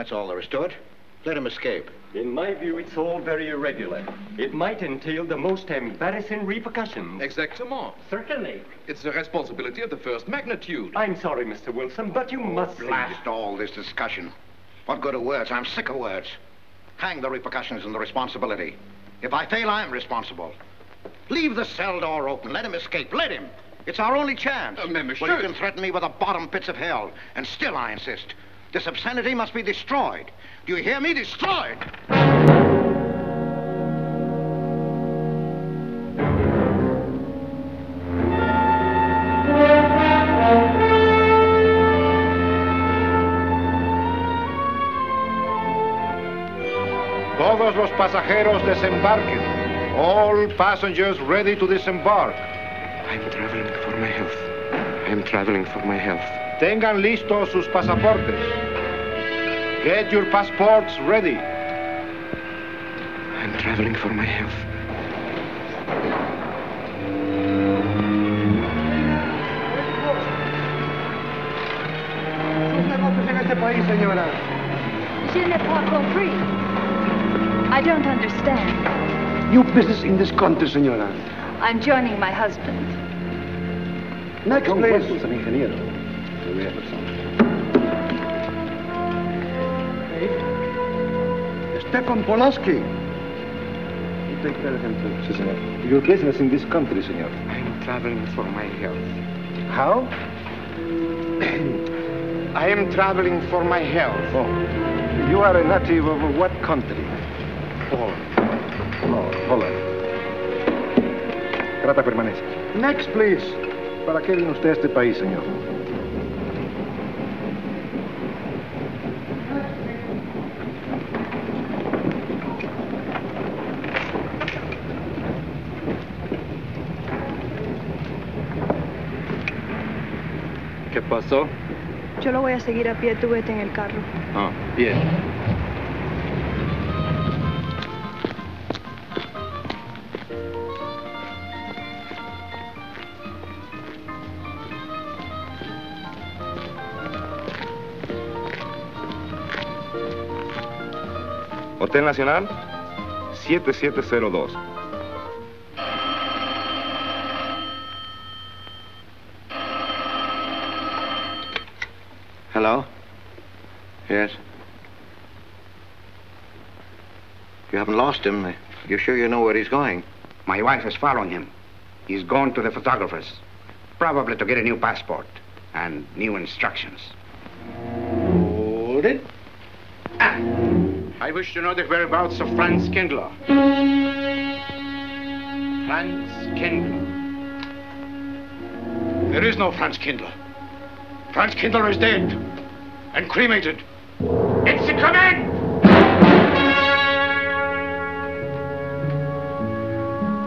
That's all there is to it. Let him escape. In my view, it's all very irregular. It might entail the most embarrassing repercussions. Exactement. Certainly. It's a responsibility of the first magnitude. I'm sorry, Mr. Wilson, but you must Blast all this discussion. What good are words? I'm sick of words. Hang the repercussions and the responsibility. If I fail, I'm responsible. Leave the cell door open. Let him escape. Let him. It's our only chance. Monsieur. Well, you can threaten me with the bottom pits of hell, and still I insist. This obscenity must be destroyed. Do you hear me? Destroyed! Todos los pasajeros desembarquen. All passengers ready to disembark. I'm traveling for my health. I'm traveling for my health. Tengan listos sus pasaportes. Get your passports ready. I'm traveling for my health. Je n'ai pas compris. I don't understand. New business in this country, senora. I'm joining my husband. Next, please. Stefan Polaski. You take care of him too, senor. Your business in this country, senor. I'm traveling for my health. How? I am traveling for my health. Oh. You are a native of what country? Holland. No, Holland. Trata permanece. Next, please. ¿Para qué vino usted a este país, señor? ¿Qué pasó? Yo lo voy a seguir a pie, tú vete en el carro. Ah, bien. Hotel Nacional, 7702. Hello? Yes? You haven't lost him. You're sure you know where he's going? My wife is following him. He's gone to the photographer's, probably to get a new passport and new instructions. Hold it. I wish to know the whereabouts of Franz Kindler. Franz Kindler. There is no Franz Kindler. Franz Kindler is dead and cremated. It's a command!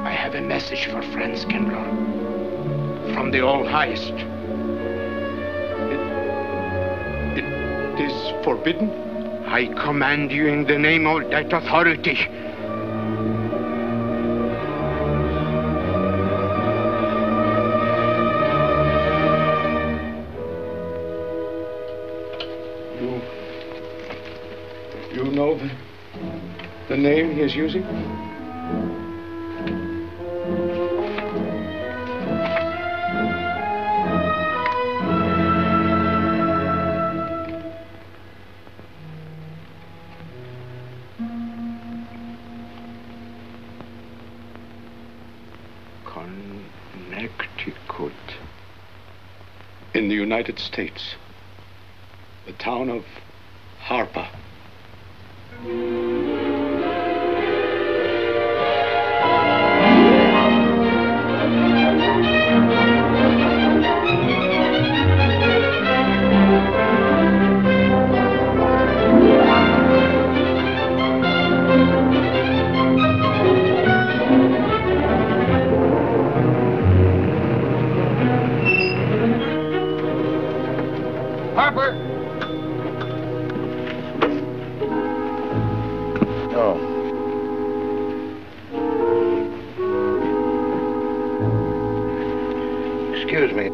I have a message for Franz Kindler from the All-Highest. It is forbidden? I command you in the name of that authority. You know the name he is using? Connecticut. In the United States. The town of Harper. Harper! Oh. Excuse me.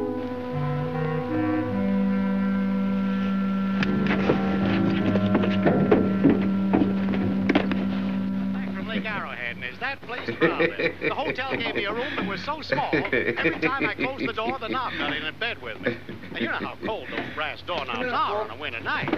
that place crowded. The hotel gave me a room that was so small, every time I closed the door, the knob got in bed with me. And you know how cold those brass doorknobs are on a winter night.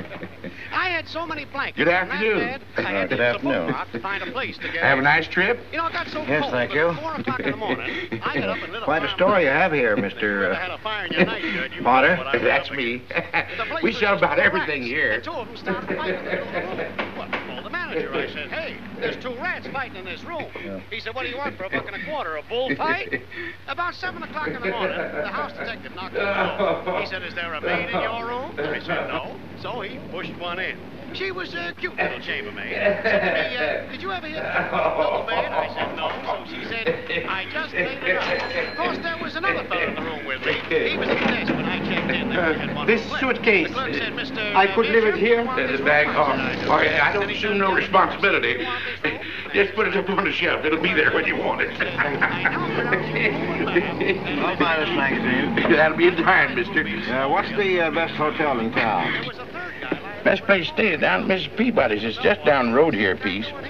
I had so many blankets Good on that afternoon. bed, I had to use a boat out to find a place to get Have a in. nice trip? You know, it got so Yes, cold thank that you. at 4 o'clock in the morning, I got up and lit a Quite a fire story you in my have here, bed. If you ever had a fire in your nightshirt, you know Potter, what I was that's up me. against. The place We was sell just about full of everything rats, here. And two of them started fighting in the middle of the room. Well, I called the manager. I said, hey, there's 2 rats fighting in this room. He said, what do you want for $1.25? A bullfight? About 7 o'clock in the morning, the house detective knocked on the door. He said, is there a maid in your room? I said, no. So he pushed one in. She was a cute little chambermaid. Said to me, did you ever hear the double bed? I said, no. So she said, I just laid it up. Of course, there was another fellow in the room with me. He was at the desk when I checked in. There we had one This room left. suitcase, The clerk said, Mr. I could leave it Bishop, here? you want There's this a bag room? off. I said, Oh, yeah, I Then don't he assume said, no responsibility. "You want this room?" Just put it up on the shelf. It'll be there when you want it. I know, but I'll buy the snacks in. That'll be in time, mister. What's the best hotel in town? there was a third guy lying Best place to stay is down at Mrs. Peabody's. It's just down the road here a piece. He said,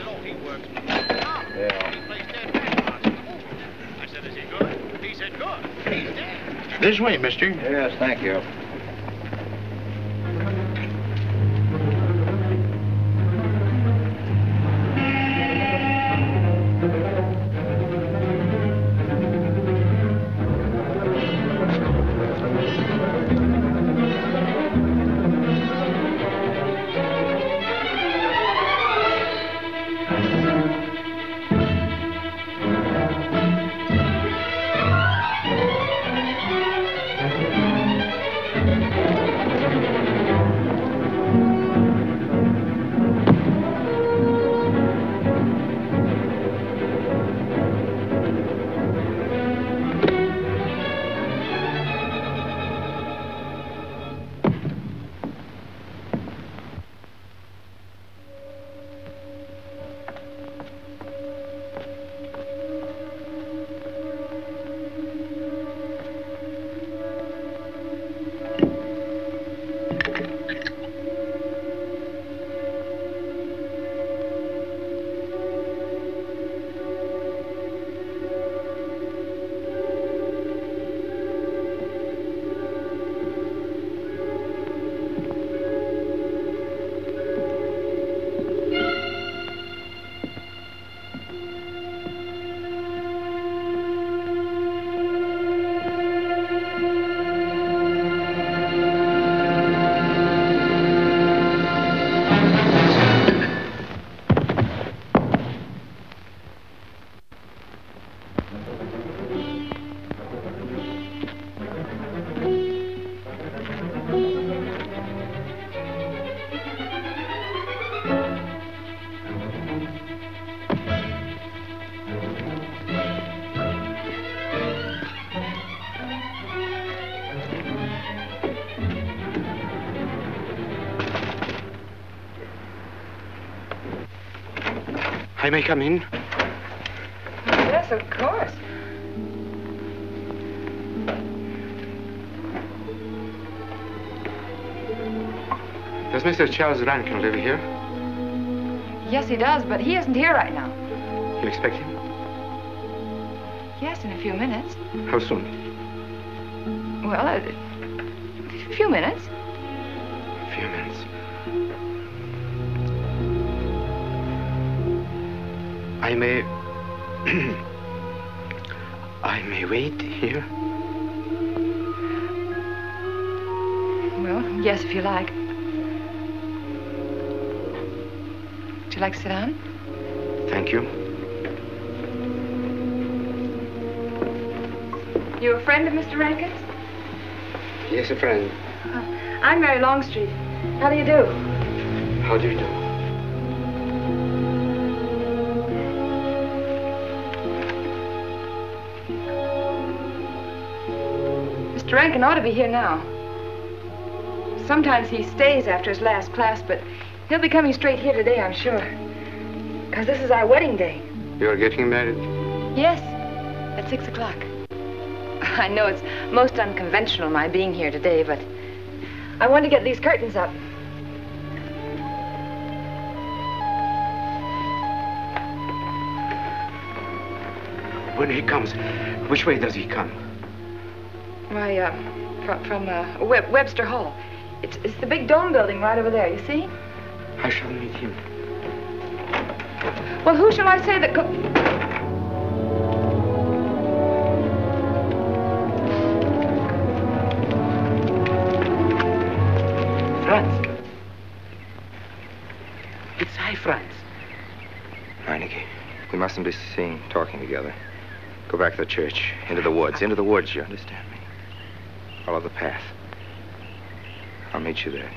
oh, he works for McDonald's. He plays dead matchbox in the movie. I said, is he good? He said, good. He's dead. This way, mister. Yes, thank you. I may come in? Yes, of course. Does Mr. Charles Rankin live here? Yes, he does, but he isn't here right now. You expect him? Yes, in a few minutes. How soon? Well, a few minutes. A few minutes. I may... I may wait here? Well, yes, if you like. Would you like to sit down? Thank you. You a friend of Mr. Rankin's? Yes, a friend. I'm Mary Longstreet. How do you do? How do you do? Mr. Rankin ought to be here now. Sometimes he stays after his last class, but he'll be coming straight here today, I'm sure. Because this is our wedding day. You're getting married? Yes, at 6 o'clock. I know it's most unconventional, my being here today, but I want to get these curtains up. When he comes, which way does he come? Why, from Webster Hall. It's the big dome building right over there, you see? I shall meet him. Well, who shall I say that go... Franz. It's I, Franz. Meineke, we mustn't be seen talking together. Go back to the church, into the woods, you understand me? Follow the path. I'll meet you there.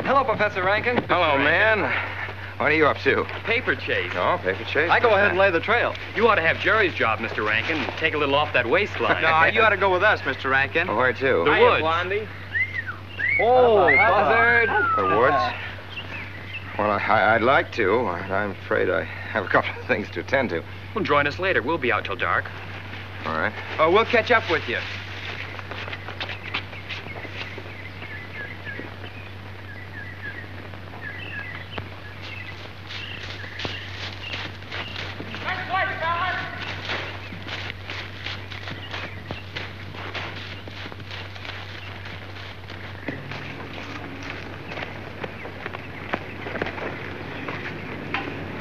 Hello, Professor Rankin. Hello, man. What are you up to? Paper chase. Oh, paper chase? I go ahead and lay the trail. You ought to have Jerry's job, Mr. Rankin. Take a little off that waistline. No, you ought to go with us, Mr. Rankin. Oh, where to? The woods. Blondie. Oh, buzzard. The woods? Well, I'd like to. I'm afraid I have a couple of things to attend to. Well, join us later. We'll be out till dark. All right. Oh, we'll catch up with you.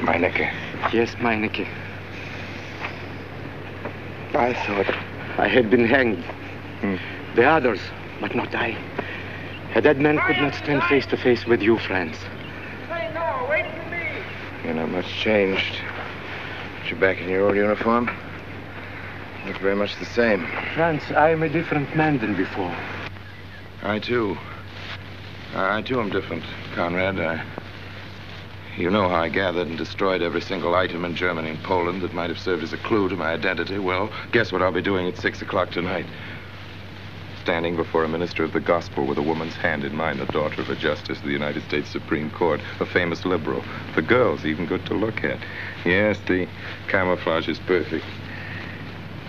Meineke. Yes, Meineke. I thought I had been hanged. The others, but not I. A dead man could not stand face to face with you, Franz. Hey, no, wait for me. You're not much changed. But you're back in your old uniform. Look very much the same. Franz, I am a different man than before. I, too. I, too, am different, Conrad. You know how I gathered and destroyed every single item in Germany and Poland that might have served as a clue to my identity. Well, guess what I'll be doing at 6 o'clock tonight? Standing before a minister of the gospel with a woman's hand in mine, the daughter of a justice of the United States Supreme Court, a famous liberal. The girl's even good to look at. Yes, the camouflage is perfect.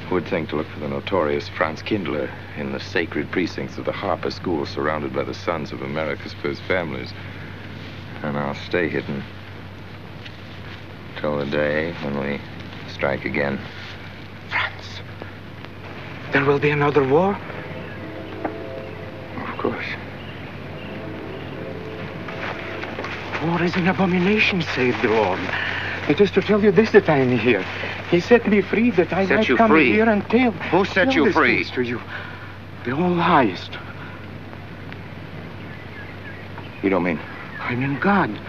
Who would think to look for the notorious Franz Kindler in the sacred precincts of the Harper School, surrounded by the sons of America's first families? And I'll stay hidden till the day when we strike again. Franz, there will be another war? Of course. War is an abomination, saith the Lord. It is to tell you this that I am here. He set me free that I might come here and tell. Who set you free? To you, the All-Highest. You don't mean? I mean God.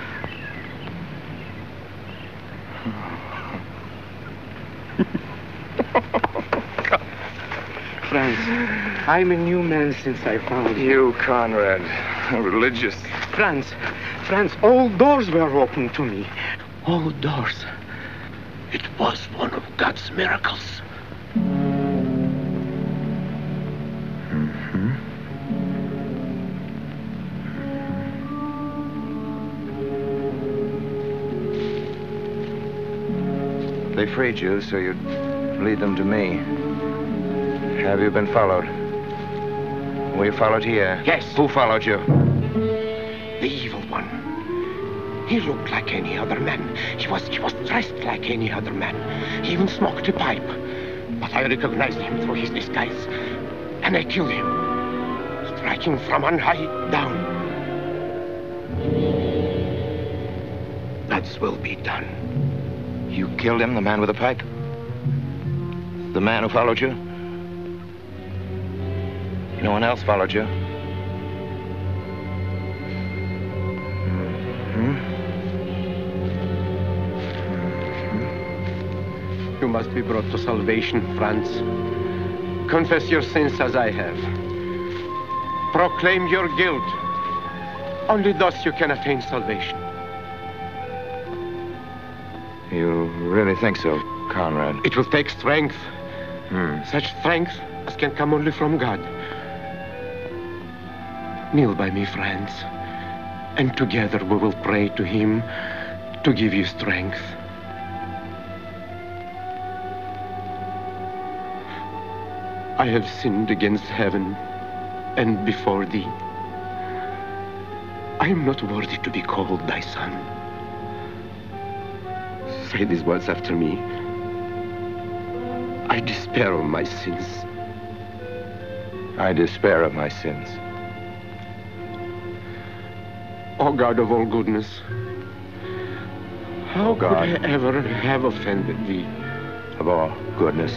Franz, I'm a new man since I found you. You, Conrad, religious. Franz, all doors were open to me. All doors. It was one of God's miracles. They freed you so you'd lead them to me. Have you been followed? Were you followed here? Yes. Who followed you? The evil one. He looked like any other man. He was dressed like any other man. He even smoked a pipe. But I recognized him through his disguise. And I killed him, striking from on high down. God's will be done. You killed him, the man with the pipe? The man who followed you? No one else followed you? You must be brought to salvation, Franz. Confess your sins as I have. Proclaim your guilt. Only thus you can attain salvation. You really think so, Conrad? It will take strength. Such strength as can come only from God. Kneel by me, Franz, and together we will pray to him to give you strength. I have sinned against heaven and before thee. I am not worthy to be called thy son. say these words after me. I despair of my sins. I despair of my sins. O God of all goodness, how could I ever have offended thee? Of all goodness.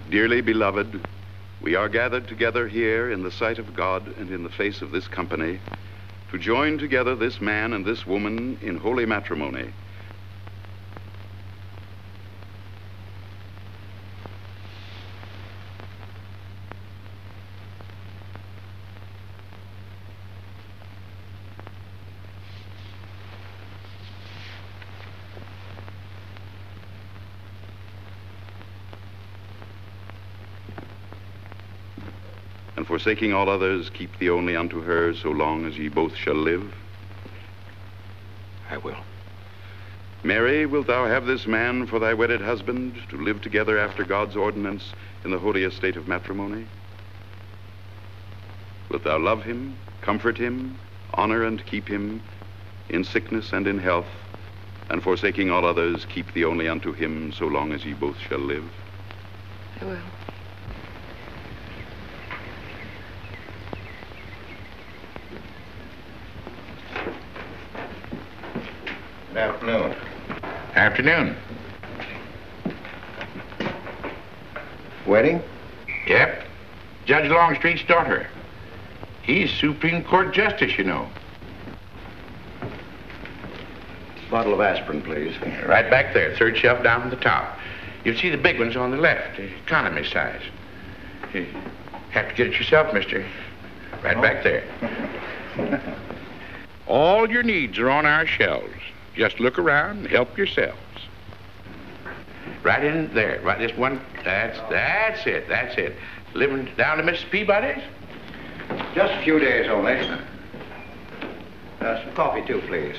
Dearly beloved, we are gathered together here in the sight of God and in the face of this company to join together this man and this woman in holy matrimony. And forsaking all others, keep thee only unto her, so long as ye both shall live? I will. Mary, wilt thou have this man for thy wedded husband, to live together after God's ordinance in the holy estate of matrimony? Wilt thou love him, comfort him, honor and keep him, in sickness and in health, and forsaking all others, keep thee only unto him, so long as ye both shall live? I will. Good afternoon. Afternoon. Wedding? Yep. Judge Longstreet's daughter. He's Supreme Court Justice, you know. Bottle of aspirin, please. Right back there, third shelf down from the top. You'll see the big ones on the left, the economy size. You have to get it yourself, mister. Right back there. All your needs are on our shelves. Just look around and help yourselves. Right in there, right this one, that's it. Living down to Mrs. Peabody's? Just a few days only. Some coffee, too, please.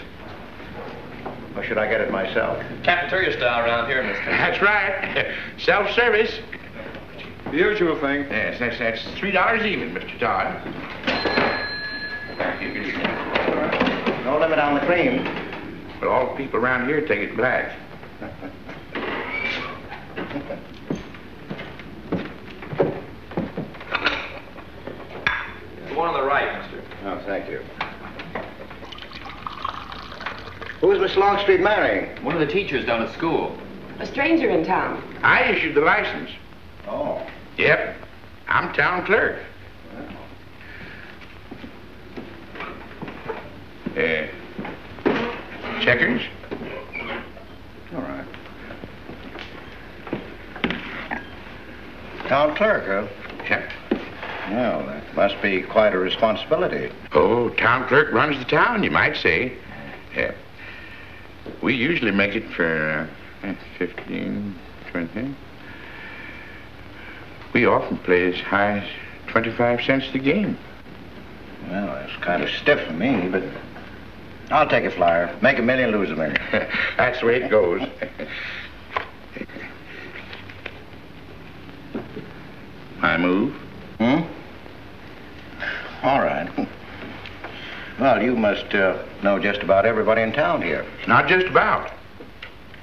Or should I get it myself? Cafeteria style around here, mister. That's right. Self-service. The usual thing. Yes, that's $3 even, Mr. Todd. You can eat that. No limit on the cream. But all the people around here take it black. The one on the right, mister. Oh, thank you. Who is Miss Longstreet marrying? One of the teachers down at school. A stranger in town. I issued the license. Oh. Yep. I'm town clerk. Checkers? All right. Town clerk, huh? Yep. Well, that must be quite a responsibility. Oh, town clerk runs the town, you might say. Yeah. We usually make it for 15, 20. We often play as high as 25 cents the game. Well, that's kind of stiff for me, but I'll take a flyer. Make $1 million, lose $1 million. That's the way it goes. My move? All right. Well, you must know just about everybody in town here. Not just about.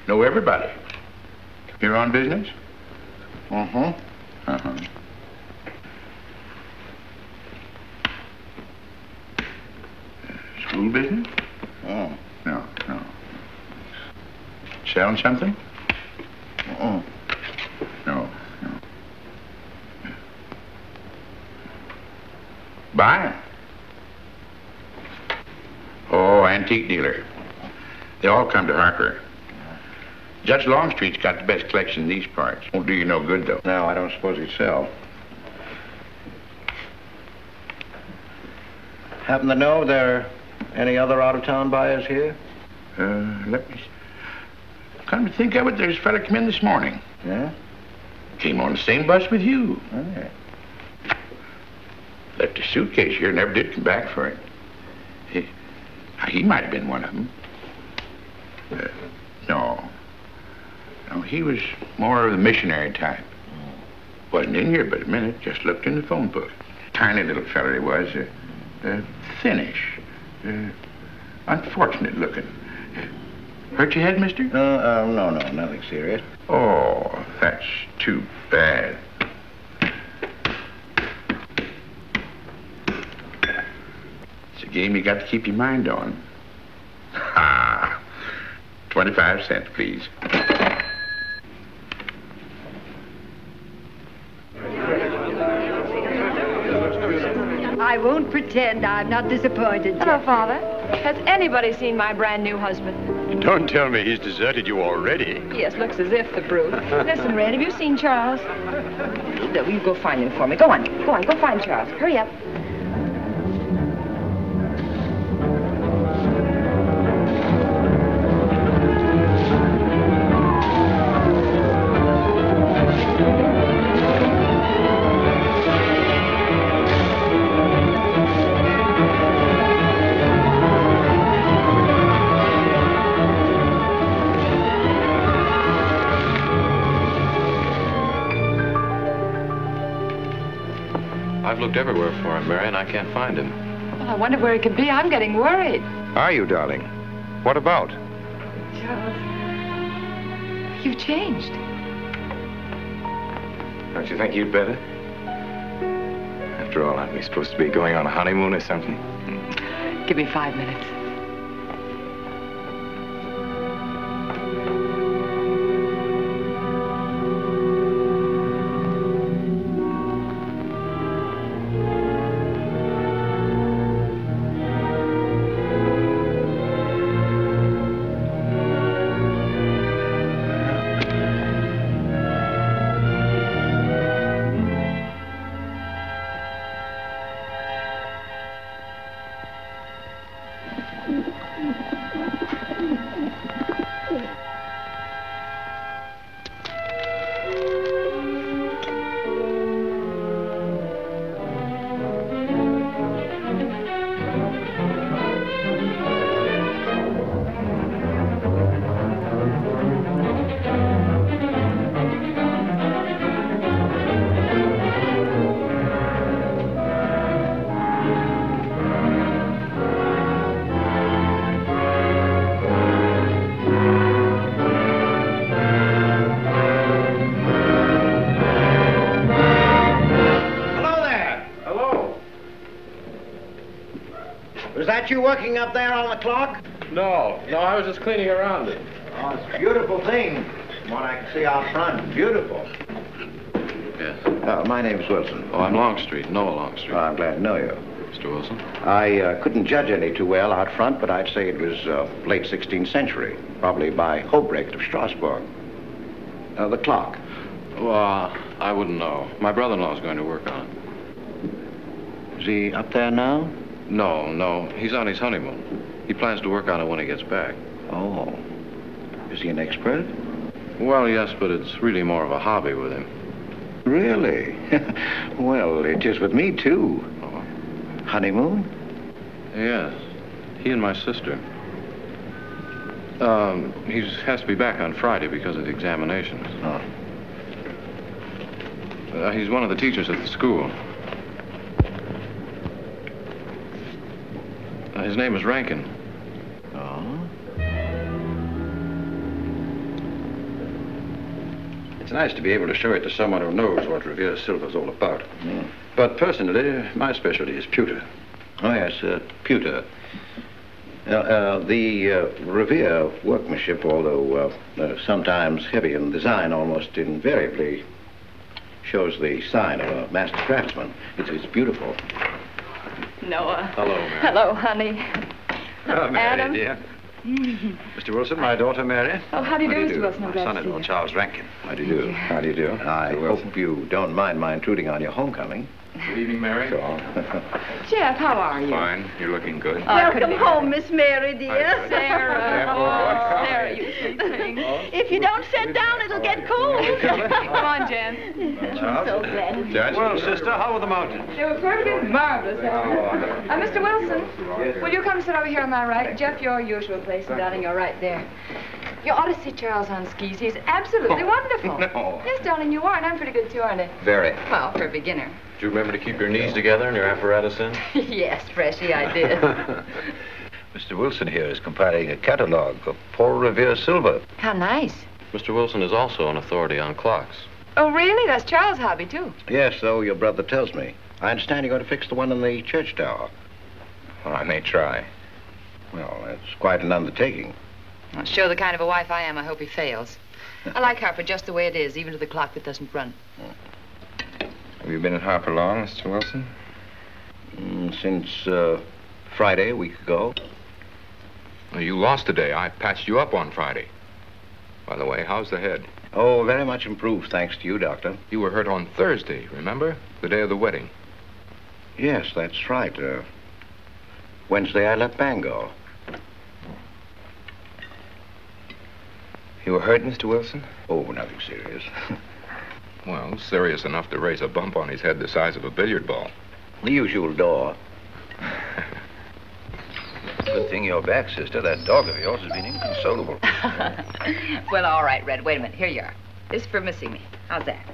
Know everybody. You're on business? School business? Oh. No. Selling something? No. Buying? Oh, antique dealer. They all come to Harper. Judge Longstreet's got the best collection in these parts. Won't do you no good, though. No, I don't suppose he'd sell. Happen to know there are any other out-of-town buyers here? Let me... Come to think of it, there's a fella come in this morning. Yeah? Came on the same bus with you. Oh, yeah. Left his suitcase here, never did come back for it. He might have been one of them. No, he was more of the missionary type. Wasn't in here but a minute, just looked in the phone book. Tiny little fella he was, thinnish, unfortunate looking. Hurt your head, mister? No, nothing serious. Oh, that's too bad. It's a game you got to keep your mind on. Ha! 25 cents, please. I won't pretend I'm not disappointed. Hello, Father. Has anybody seen my brand new husband? Don't tell me he's deserted you already. Yes, looks as if, the brute. Listen, Red, have you seen Charles? No, you go find him for me. Go on, go find Charles. Hurry up. I've looked everywhere for him, Mary, and I can't find him. Well, I wonder where he could be. I'm getting worried. Are you, darling? What about? Charles, you've changed. Don't you think you'd better? After all, aren't we supposed to be going on a honeymoon or something? Give me 5 minutes. Was that you working up there on the clock? No, I was just cleaning around it. Oh, it's a beautiful thing. From what I can see out front, beautiful. Yes. My name's Wilson. Oh, I'm Longstreet, Noah Longstreet. Oh, I'm glad to know you. Mr. Wilson? I couldn't judge any too well out front, but I'd say it was late 16th century, probably by Hobrecht of Strasbourg. The clock. Well, I wouldn't know. My brother-in-law's going to work on it. Is he up there now? No. He's on his honeymoon. He plans to work on it when he gets back. Oh. Is he an expert? Well, yes, but it's really more of a hobby with him. Really? Well, it is with me, too. Oh. Honeymoon? Yes. He and my sister. He has to be back on Friday because of the examinations. Oh. He's one of the teachers at the school. His name is Rankin. Oh? It's nice to be able to show it to someone who knows what Revere Silver's all about. Mm. But personally, my specialty is pewter. Oh, yes, pewter. The Revere workmanship, although sometimes heavy in design, almost invariably shows the sign of a master craftsman. It's beautiful. Noah. Hello, Mary. Hello, honey. Oh, Mary, Adam. dear. Mr. Wilson, my daughter, Mary. Oh, how do you do, Mr. Wilson? I'm My glad to see son-in-law, you. Charles Rankin. How do you do? How do you do? I hope you don't mind my intruding on your homecoming. Good evening, Mary. Jeff, how are you? Fine. You're looking good. Welcome home, Miss Mary, dear. Sarah. Oh, Sarah, you sweet thing. If you don't sit down, it'll get cold. Come on, Jen. I'm so glad to see you. Well, sister, how were the mountains? They were perfectly marvelous. Mr. Wilson, will you come sit over here on my right? Jeff, your usual place, and darling, you're right there. You ought to see Charles on skis. He's absolutely wonderful. No. Yes, darling, you are, and I'm pretty good too, aren't I? Very. Well, for a beginner. Do you remember to keep your knees together and your apparatus in? Yes, Freshy, I did. Mr. Wilson here is compiling a catalog of Paul Revere silver. How nice. Mr. Wilson is also an authority on clocks. Oh, really? That's Charles' hobby, too. Yes, so your brother tells me. I understand you're going to fix the one in the church tower. Well, I may try. Well, that's quite an undertaking. Well, show the kind of a wife I am, I hope he fails. I like Harper just the way it is, even to the clock that doesn't run. Have you been at Harper long, Mr. Wilson? Since Friday, a week ago. Well, you lost today. I patched you up on Friday. By the way, how's the head? Oh, very much improved, thanks to you, Doctor. You were hurt on Thursday, remember? The day of the wedding. Yes, that's right. Wednesday, I left Bangor. You were hurt, Mr. Wilson? Oh, nothing serious. Well, serious enough to raise a bump on his head the size of a billiard ball. The usual door. Good thing you're back, sister. That dog of yours has been inconsolable. Well, all right, Red. Wait a minute. Here you are. This is for missing me. How's that?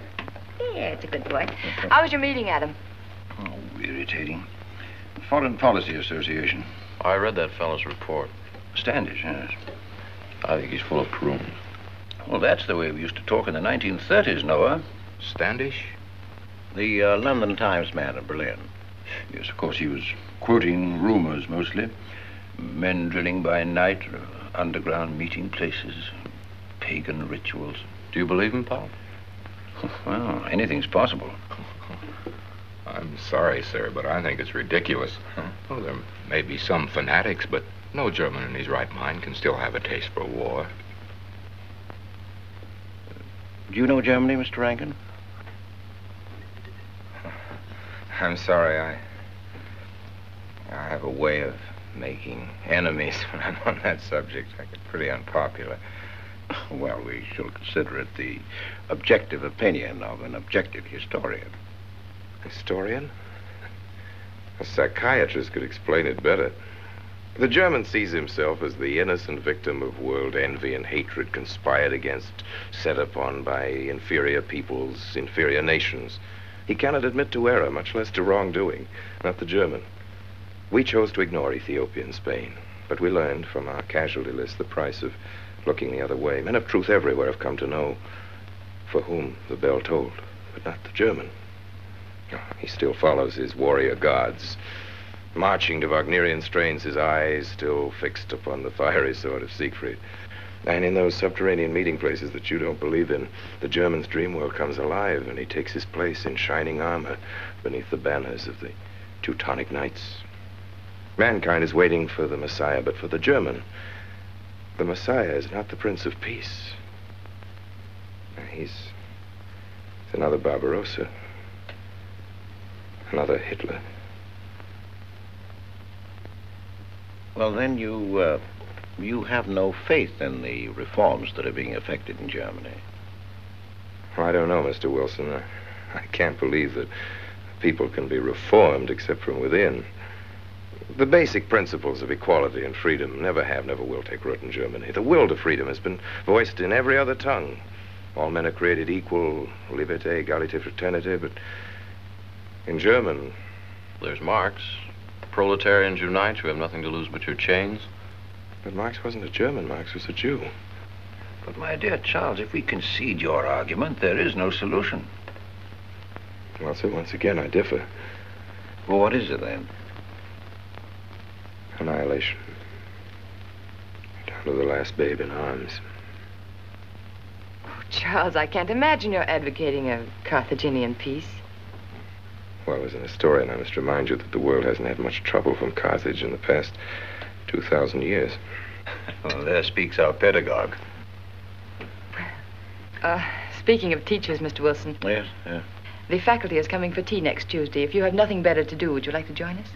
Yeah, it's a good boy. How was your meeting, Adam? Oh, irritating. Foreign Policy Association. I read that fellow's report. Standish, yes. I think he's full of prunes. Well, that's the way we used to talk in the 1930s, Noah. Standish? The London Times man in Berlin. Yes, of course, he was quoting rumors mostly. Men drilling by night, underground meeting places, pagan rituals. Do you believe him, Paul? Well, anything's possible. I'm sorry, sir, but I think it's ridiculous. Oh, there may be some fanatics, but no German in his right mind can still have a taste for war. Do you know Germany, Mr. Rankin? I'm sorry, I have a way of making enemies when I'm on that subject. I get pretty unpopular. Well, we shall consider it the objective opinion of an objective historian. Historian? A psychiatrist could explain it better. The German sees himself as the innocent victim of world envy and hatred conspired against, set upon by inferior peoples, inferior nations. He cannot admit to error, much less to wrongdoing, not the German. We chose to ignore Ethiopia and Spain, but we learned from our casualty list the price of looking the other way. Men of truth everywhere have come to know for whom the bell tolled, but not the German. He still follows his warrior gods, marching to Wagnerian strains, his eyes still fixed upon the fiery sword of Siegfried. And in those subterranean meeting places that you don't believe in, the German's dream world comes alive, and he takes his place in shining armor beneath the banners of the Teutonic Knights. Mankind is waiting for the Messiah, but for the German, the Messiah is not the Prince of Peace. He's another Barbarossa, another Hitler. Well, then you have no faith in the reforms that are being effected in Germany. Well, I don't know, Mr. Wilson. I can't believe that people can be reformed except from within. The basic principles of equality and freedom never have, never will take root in Germany. The will to freedom has been voiced in every other tongue. All men are created equal, liberté, égalité, fraternité, but in German... There's Marx. Proletarians unite, you have nothing to lose but your chains. But Marx wasn't a German, Marx was a Jew. But my dear Charles, if we concede your argument, there is no solution. Well, sir, once again, I differ. Well, what is it then? Annihilation. Down to the last babe in arms. Oh, Charles, I can't imagine you're advocating a Carthaginian peace. Well, as an historian, I must remind you that the world hasn't had much trouble from Carthage in the past 2,000 years. Well, there speaks our pedagogue. Speaking of teachers, Mr. Wilson. Yes, yeah. The faculty is coming for tea next Tuesday. If you have nothing better to do, would you like to join us?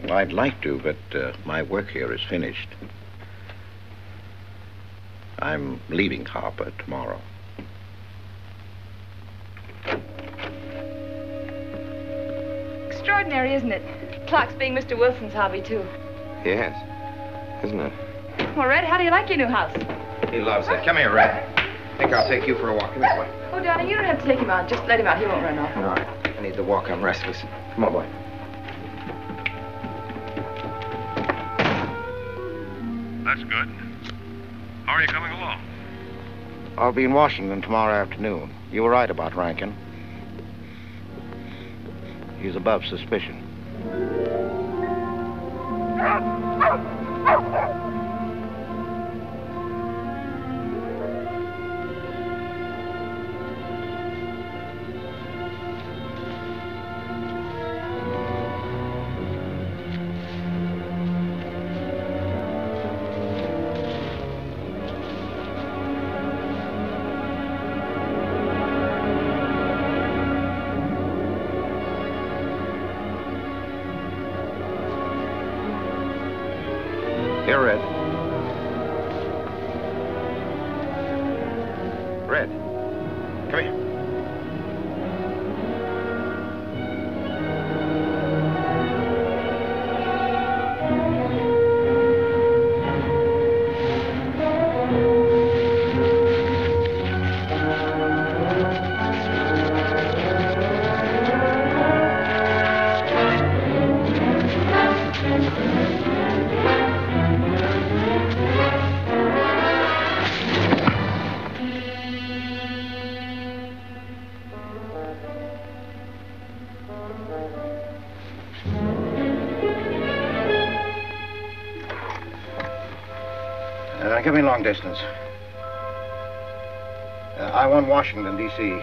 Well, I'd like to, but my work here is finished. I'm leaving Harper tomorrow. Extraordinary, isn't it? Clocks being Mr. Wilson's hobby, too. Yes, isn't it? Well, Red, how do you like your new house? He loves it. Come here, Red. I think I'll take you for a walk. Come here, boy. Oh, darling, you don't have to take him out. Just let him out. He won't run off. All right. I need the walk. I'm restless. Come on, boy. That's good. How are you coming along? I'll be in Washington tomorrow afternoon. You were right about Rankin. He's above suspicion. Here, Red. Red, come here. Give me long distance. I want Washington, D.C.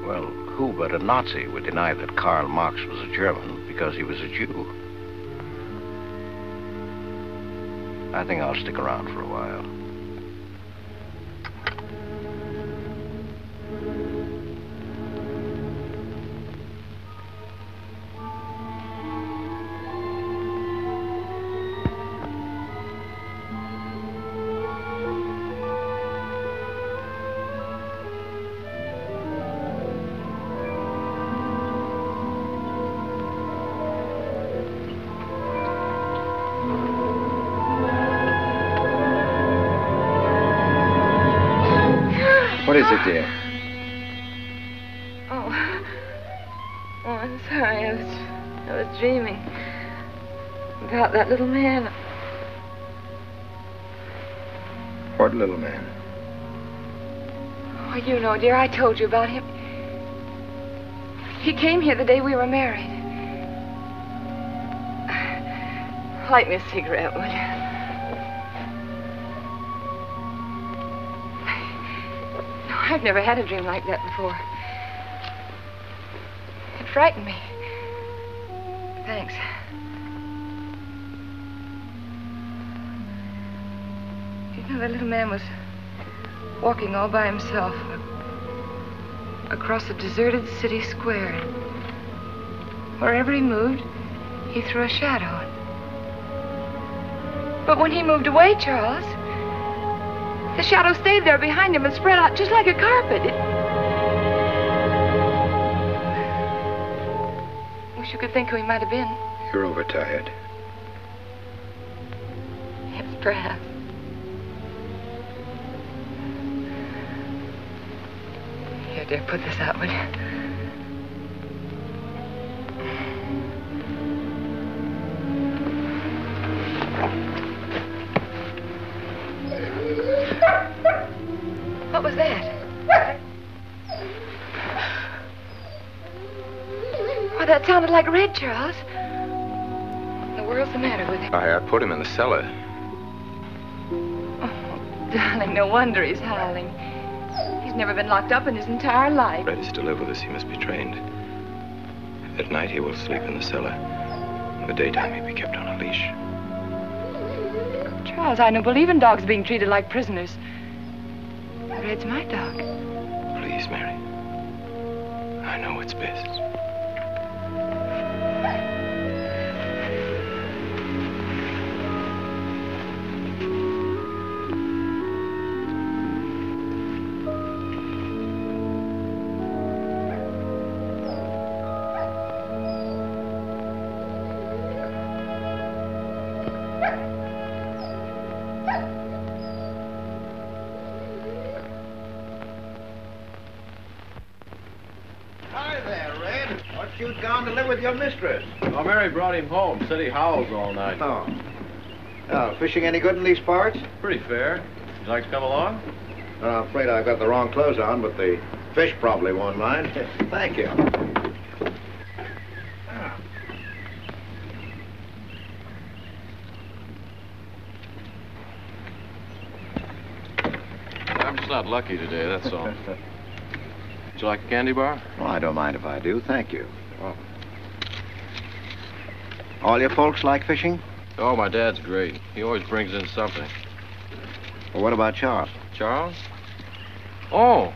Well, who but a Nazi would deny that Karl Marx was a German because he was a Jew? I think I'll stick around for a while. What is it, dear? Oh, I'm sorry. I was dreaming about that little man. What little man? Oh, you know, dear, I told you about him. He came here the day we were married. Light me a cigarette, will you? I've never had a dream like that before. It frightened me. Thanks. You know, that little man was walking all by himself across a deserted city square. Wherever he moved, He threw a shadow. But when he moved away, Charles, the shadow stayed there behind him and spread out just like a carpet. Wish you could think who he might have been. You're overtired. Yes, perhaps. Here, dear, put this out, will you? What was that? Oh, that sounded like Red, Charles. What in the world's the matter with him? I put him in the cellar. Oh, darling, no wonder he's howling. He's never been locked up in his entire life. Red is to live with us. He must be trained. At night, he will sleep in the cellar. In the daytime, he'll be kept on a leash. Charles, I don't believe in dogs being treated like prisoners. Red's my dog. Please, Mary. I know what's best. You'd gone to live with your mistress. Oh, Mary brought him home. Said he howls all night. Oh. Oh, fishing any good in these parts? Pretty fair. Would you like to come along? I'm afraid I've got the wrong clothes on, but the fish probably won't mind. Thank you. I'm just not lucky today, that's all. Would you like a candy bar? Well, I don't mind if I do. Thank you. Oh. All your folks like fishing? Oh, my dad's great. He always brings in something. Well, what about Charles? Charles? Oh!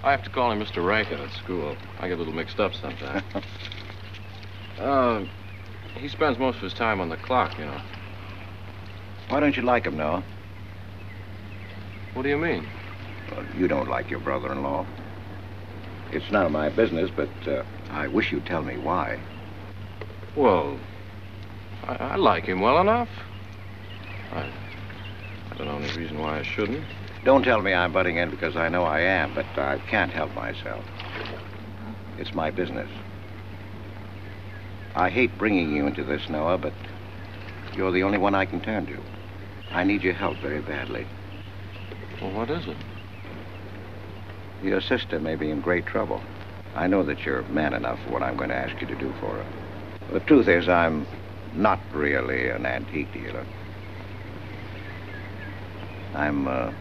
I have to call him Mr. Rankin at school. I get a little mixed up sometimes. He spends most of his time on the clock, you know. Why don't you like him, Noah? What do you mean? Well, you don't like your brother-in-law. It's none of my business, but I wish you'd tell me why. Well, I like him well enough. I don't know any reason why I shouldn't. Don't tell me I'm butting in because I know I am, but I can't help myself. It's my business. I hate bringing you into this, Noah, but you're the only one I can turn to. I need your help very badly. Well, what is it? Your sister may be in great trouble. I know that you're man enough for what I'm going to ask you to do for her. The truth is, I'm not really an antique dealer. I'm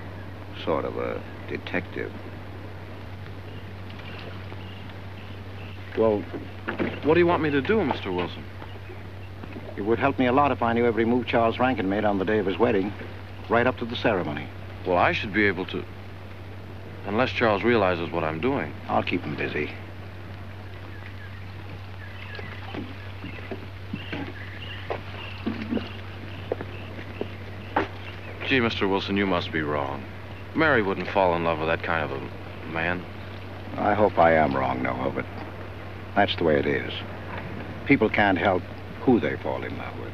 sort of a detective. Well, what do you want me to do, Mr. Wilson? It would help me a lot if I knew every move Charles Rankin made on the day of his wedding, right up to the ceremony. Well, I should be able to... Unless Charles realizes what I'm doing. I'll keep him busy. Gee, Mr. Wilson, you must be wrong. Mary wouldn't fall in love with that kind of a man. I hope I am wrong, Noah, but that's the way it is. People can't help who they fall in love with.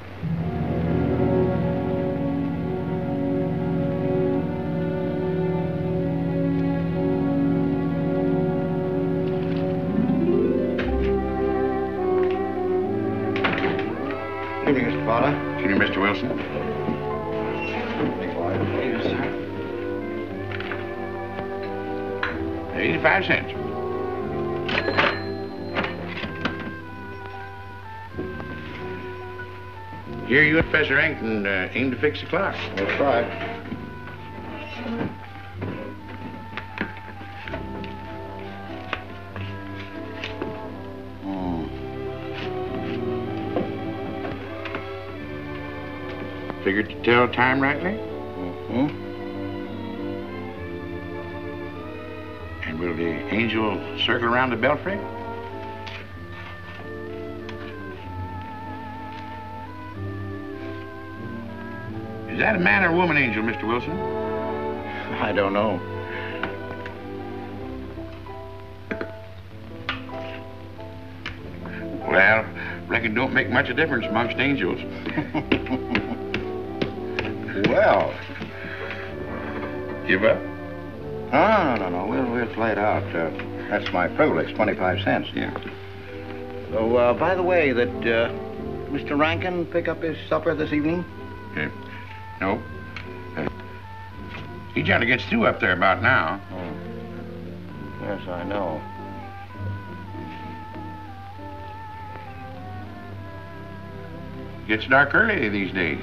Good evening, Mr. Potter. Good evening, Mr. Wilson. Yes, sir. 85 cents. Here you and Professor Rankin aim to fix the clock. That's right. Figured to tell time rightly? Mm-hmm. And will the angel circle around the belfry? Is that a man or a woman, Angel, Mr. Wilson? I don't know. Well, reckon don't make much of a difference amongst angels. Well. Give up? No. We'll play it out. That's my privilege, 25 cents. Yeah. So, by the way, did Mr. Rankin pick up his supper this evening? No. He generally gets through up there about now. Oh. Yes, I know. Gets dark early these days.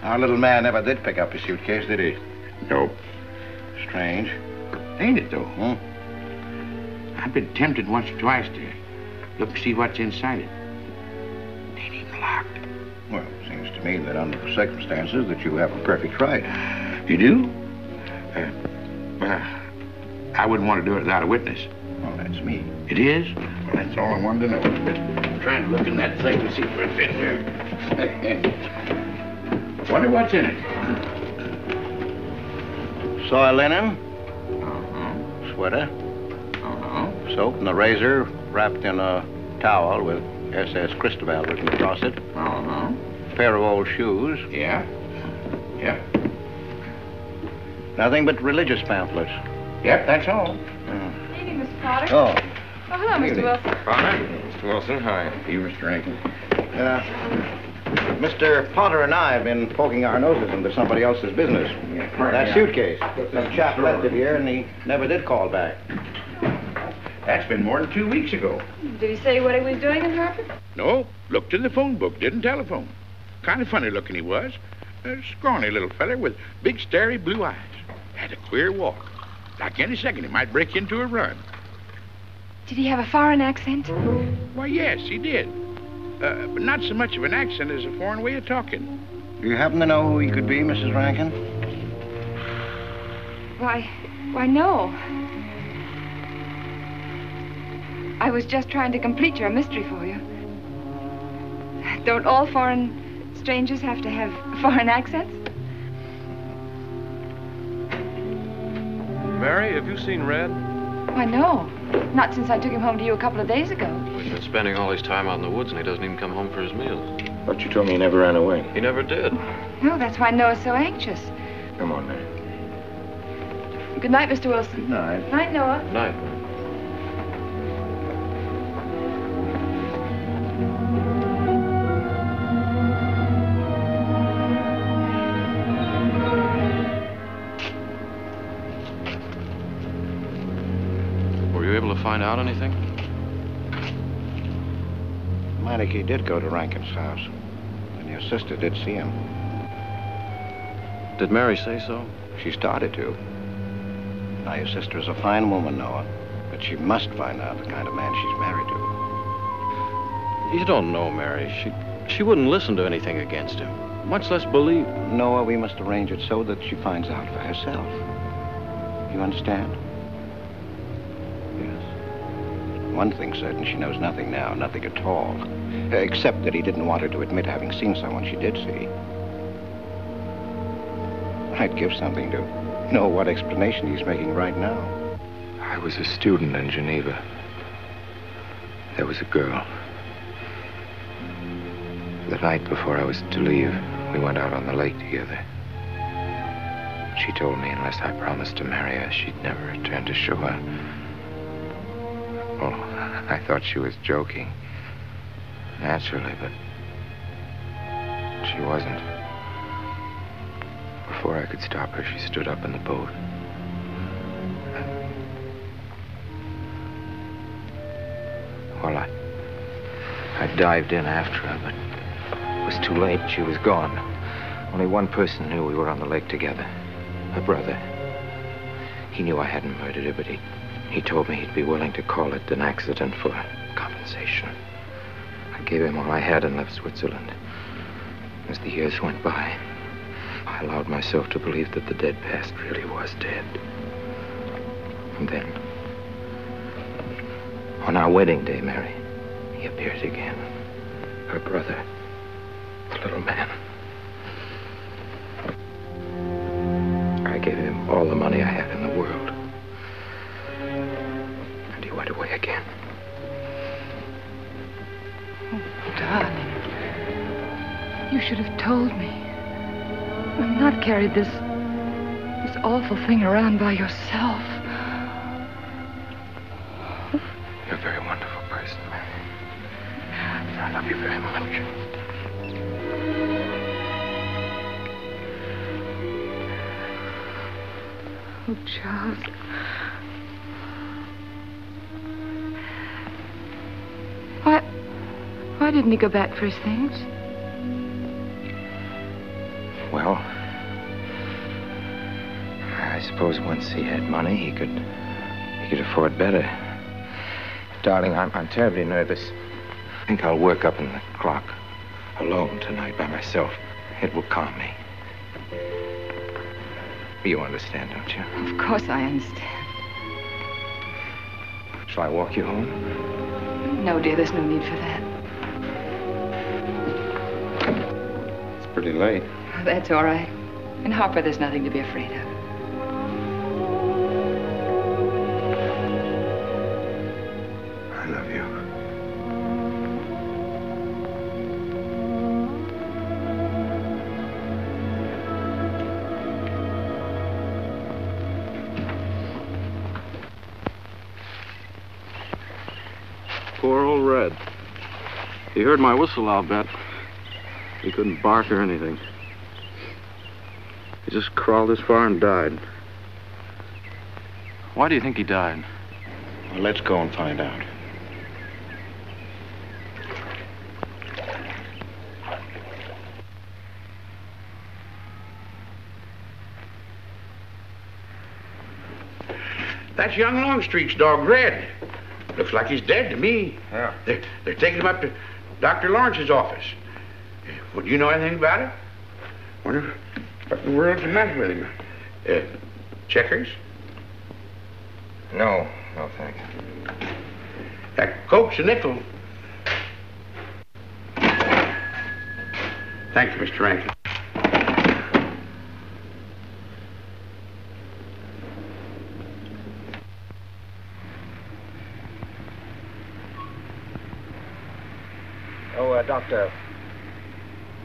Our little man never did pick up his suitcase, did he? Nope. Strange. Ain't it, though? I've been tempted once or twice to look and see what's inside it. It ain't even locked. Well, it seems to me that under the circumstances that you have a perfect right. You do? I wouldn't want to do it without a witness. Oh, that's me. It is? Well, that's all I wanted to know. I'm trying to look in that thing to see if it fits here. Wonder what's in it. Soil linen. Sweater. Soap and a razor wrapped in a towel with SS Cristobal written across it. Pair of old shoes. Yeah. Nothing but religious pamphlets. Yep, that's all. Evening, Mr. Potter. Oh. Oh, hello, Mr. Wilson. Potter? Mr. Wilson, hi. You, Mr. Rankin. Mr. Potter and I have been poking our noses into somebody else's business. That suitcase. Some chap left it here and he never did call back. That's been more than 2 weeks ago. Did he say what he was doing in Hartford? No, looked in the phone book, didn't telephone. Kind of funny looking he was. A scrawny little feller with big, starry blue eyes. Had a queer walk. Like any second he might break into a run. Did he have a foreign accent? Why, yes, he did. But not so much of an accent as a foreign way of talking. Do you happen to know who he could be, Mrs. Rankin? Why, no. I was just trying to complete your mystery for you. Don't all foreign strangers have to have foreign accents? Mary, have you seen Red? Why, no. Not since I took him home to you a couple of days ago. We've been spending all his time out in the woods, and he doesn't even come home for his meals. But you told me he never ran away. He never did. No, that's why Noah's so anxious. Come on, Mary. Good night, Mr. Wilson. Good night. Night, Noah. Good night. Were you able to find out anything? Meineke did go to Rankin's house, and your sister did see him. Did Mary say so? She started to. Now, your sister is a fine woman, Noah, but she must find out the kind of man she's married to. You don't know, Mary. She wouldn't listen to anything against him, much less believe. Noah, we must arrange it so that she finds out for herself. You understand? Yes. One thing's certain, she knows nothing now, nothing at all. Except that he didn't want her to admit having seen someone she did see. I'd give something to know what explanation he's making right now. I was a student in Geneva. There was a girl. The night before I was to leave, we went out on the lake together. She told me unless I promised to marry her, she'd never return to shore. Well, I thought she was joking. Naturally, but she wasn't. Before I could stop her, she stood up in the boat. Well, I dived in after her, but it was too late. She was gone. Only one person knew we were on the lake together. Her brother. He knew I hadn't murdered her, but he He told me he'd be willing to call it an accident for compensation. I gave him all I had and left Switzerland. As the years went by, I allowed myself to believe that the dead past really was dead. And then, on our wedding day, Mary, he appeared again. Her brother, the little man. I gave him all the money I had in the world. And he went away again. Oh, darling. You should have told me. And not carried this awful thing around by yourself. You're a very wonderful person, Mary. I love you very much. Oh, Charles. Why didn't he go back for his things? Well, I suppose once he had money, he could afford better. Darling, I'm terribly nervous. I think I'll work up in the clock alone tonight by myself. It will calm me. You understand, don't you? Of course I understand. Shall I walk you home? No, dear, there's no need for that. It's pretty late. Oh, that's all right. In Harper, there's nothing to be afraid of. I love you. Poor old Red. He heard my whistle, I'll bet. He couldn't bark or anything. He just crawled this far and died. Why do you think he died? Well, let's go and find out. That's young Longstreet's dog, Red. Looks like he's dead to me. Yeah. They're taking him up to Dr. Lawrence's office. Would you know anything about it? Wonder what in the world's the matter with him? Checkers? No, thanks. Coke's a nickel. Thank you, Mr. Rankin. Oh, Doctor,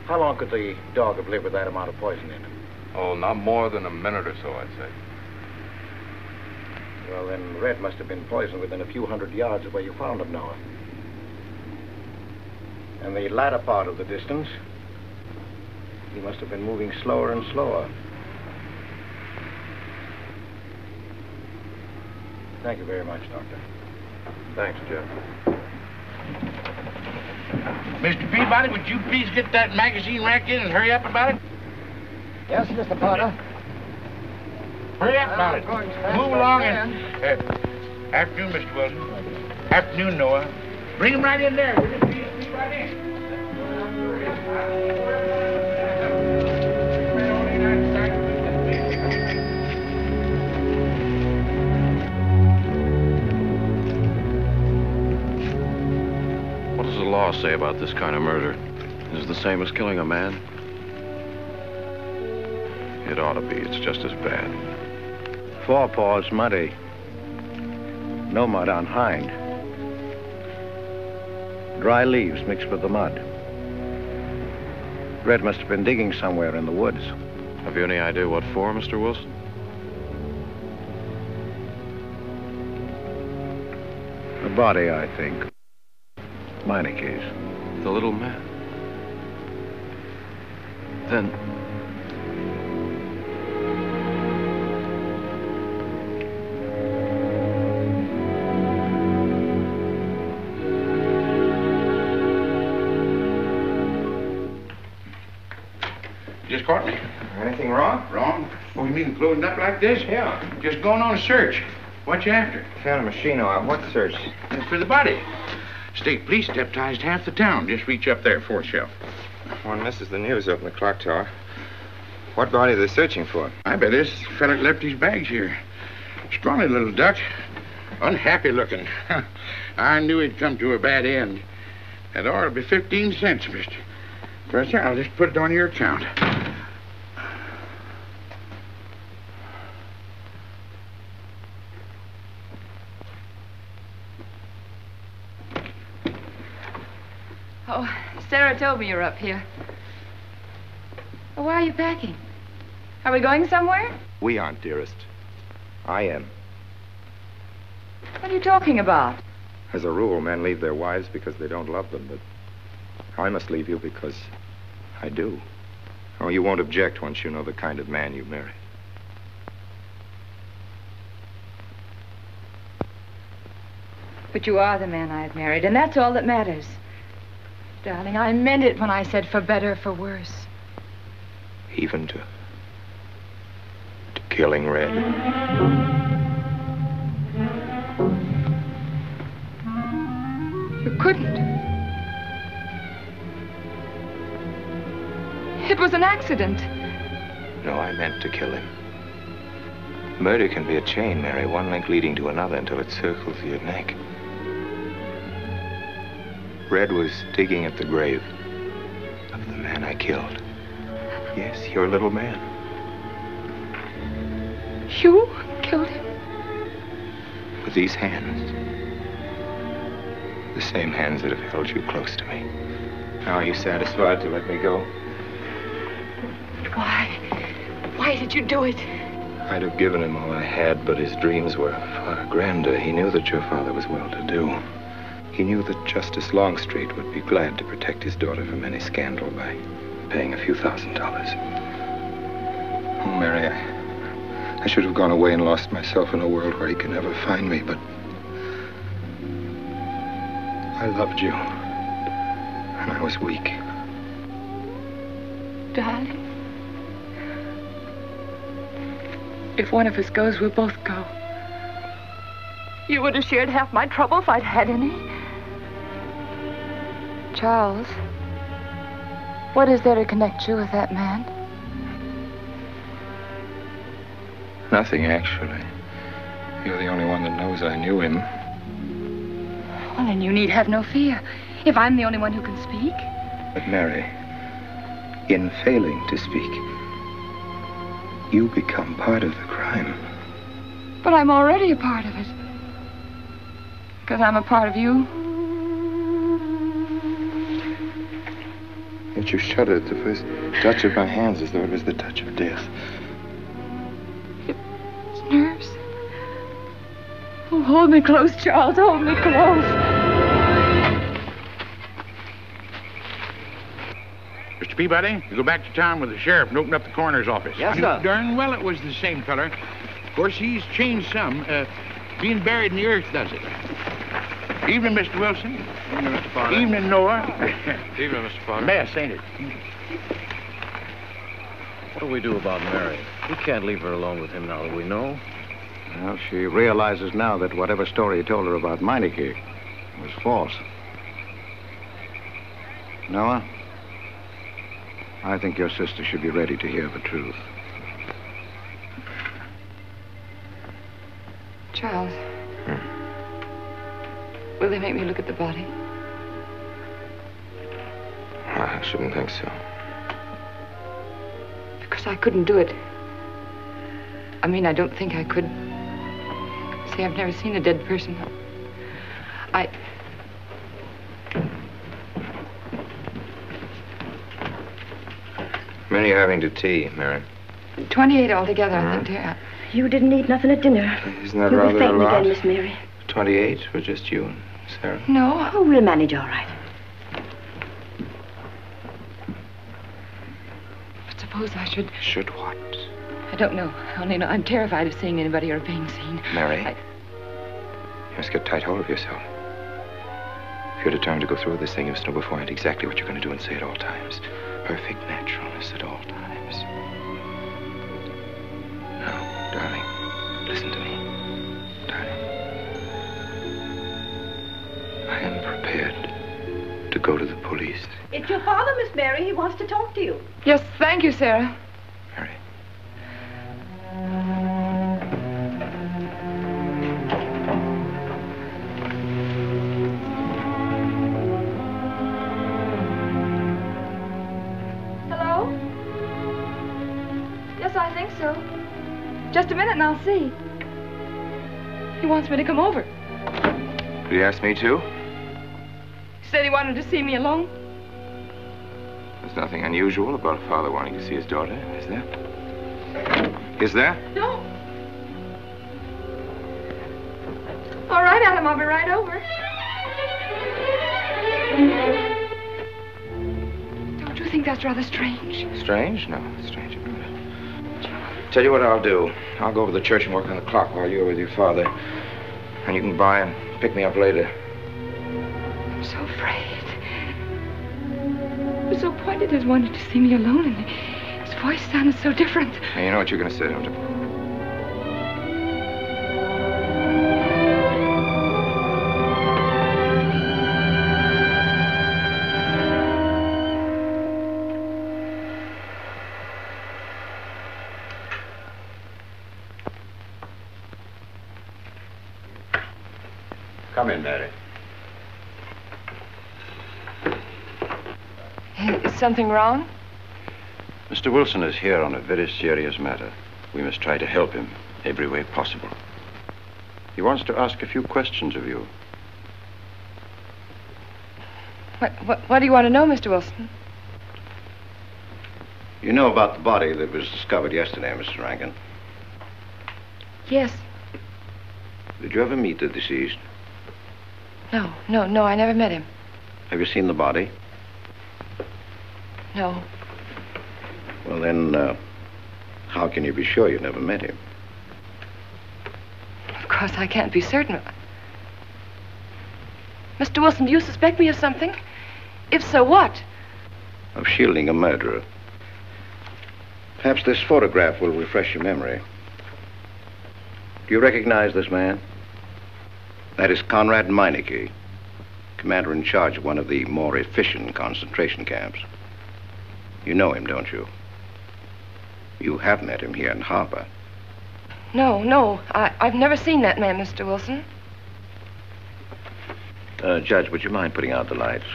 how long could the dog have lived with that amount of poison in him? Oh, not more than a minute or so, I'd say. Well, then Red must have been poisoned within a few hundred yards of where you found him, Noah. And the latter part of the distance, he must have been moving slower and slower. Thank you very much, Doctor. Thanks, Jeff. Mr. Peabody, would you please get that magazine rack in and hurry up about it? Yes, Mr. Potter. Hurry up about it. Move along and... afternoon, Mr. Wilson. Afternoon, Noah. Bring him right in there. Will you please? Right in. What does the law say about this kind of murder? Is it the same as killing a man? It ought to be. It's just as bad. Forepaw's muddy. No mud on hind. Dry leaves mixed with the mud. Red must have been digging somewhere in the woods. Have you any idea what for, Mr. Wilson? The body, I think. Meinecke's. The little man. Then... Just caught me. Anything wrong? Wrong? Oh, you mean closing up like this? Yeah. Just going on a search. What you after? Found a machine oil. What search? For the body. State police deputized half the town. Just reach up there, fourth shelf. One misses the news up in the clock tower. What body are they searching for? I bet this fella left his bags here. Scrawny little duck. Unhappy looking. I knew he'd come to a bad end. That ought to be 15 cents, mister. But I'll just put it on your account. Oh, Sarah told me you're up here. Well, why are you packing? Are we going somewhere? We aren't, dearest. I am. What are you talking about? As a rule, men leave their wives because they don't love them, but I must leave you because I do. Oh, you won't object once you know the kind of man you married. But you are the man I've married, and that's all that matters. Darling, I meant it when I said for better or for worse. Even to killing Red. You couldn't. It was an accident. No, I meant to kill him. Murder can be a chain, Mary, one link leading to another until it circles your neck. Red was digging at the grave of the man I killed. Yes, your little man. You killed him? With these hands. The same hands that have held you close to me. Now, are you satisfied to let me go? Why? Why did you do it? I'd have given him all I had, but his dreams were far grander. He knew that your father was well-to-do. He knew that Justice Longstreet would be glad to protect his daughter from any scandal by paying a few $1,000. Oh, Mary, I should have gone away and lost myself in a world where he could never find me, but I loved you, and I was weak. Darling, if one of us goes, we'll both go. You would have shared half my trouble if I'd had any. Charles, what is there to connect you with that man? Nothing, actually. You're the only one that knows I knew him. Well, then you need have no fear. If I'm the only one who can speak. But, Mary, in failing to speak, you become part of the crime. But I'm already a part of it. Because I'm a part of you. Yet you shuddered at the first touch of my hands as though it was the touch of death. It's nerves. Oh, hold me close, Charles. Hold me close. Mr. Peabody, you go back to town with the sheriff and open up the coroner's office. Yes, I sir. knew darn well it was the same feller. Of course, he's changed some. Being buried in the earth does it. Evening, Mr. Wilson. Evening, Mr. Potter. Evening, Noah. Evening, Mr. Potter. Mess, ain't it? What do we do about Mary? We can't leave her alone with him now that we know. Well, she realizes now that whatever story he told her about Meineke was false. Noah, I think your sister should be ready to hear the truth. Charles. Will they make me look at the body? I shouldn't think so. Because I couldn't do it. I mean, I don't think I could. See, I've never seen a dead person. Many are having to tea, Mary. 28 altogether, I think, dear. You didn't eat nothing at dinner. Isn't that You'll rather be fainting a lot? again, Miss Mary. 28 for just you and Sarah? No. Oh, we'll manage all right. But suppose I should... Should what? I don't know. I only know I'm terrified of seeing anybody or being seen. Mary, you must get tight hold of yourself. If you're determined to go through with this thing, you must know beforehand exactly what you're going to do and say at all times. Perfect naturalness at all times. Now, darling, listen to me. Darling. go to the police. It's your father, Miss Mary. He wants to talk to you. Yes, thank you, Sarah. Mary. Hello? Yes, I think so. Just a minute and I'll see. He wants me to come over. Did he ask me to? He said he wanted to see me alone. There's nothing unusual about a father wanting to see his daughter, is there? Is there? No. All right, Adam, I'll be right over. Don't you think that's rather strange? Strange? No, strange. Tell you what I'll do. I'll go over to the church and work on the clock while you're with your father. And you can by and pick me up later. I'm so afraid. He was so pointed as wanted to see me alone, and his voice sounded so different. Hey, you know what you're going to say, don't you? Come in, Mary. Is something wrong? Mr. Wilson is here on a very serious matter. We must try to help him every way possible. He wants to ask a few questions of you. What do you want to know, Mr. Wilson? You know about the body that was discovered yesterday, Mrs. Rankin? Yes. Did you ever meet the deceased? No, I never met him. Have you seen the body? No. Well, then, how can you be sure you never met him? Of course, I can't be certain. Mr. Wilson, do you suspect me of something? If so, what? Of shielding a murderer. Perhaps this photograph will refresh your memory. Do you recognize this man? That is Conrad Meineke, commander in charge of one of the more efficient concentration camps. You know him, don't you? You have met him here in Harper. No, I've never seen that man, Mr. Wilson. Judge, would you mind putting out the lights?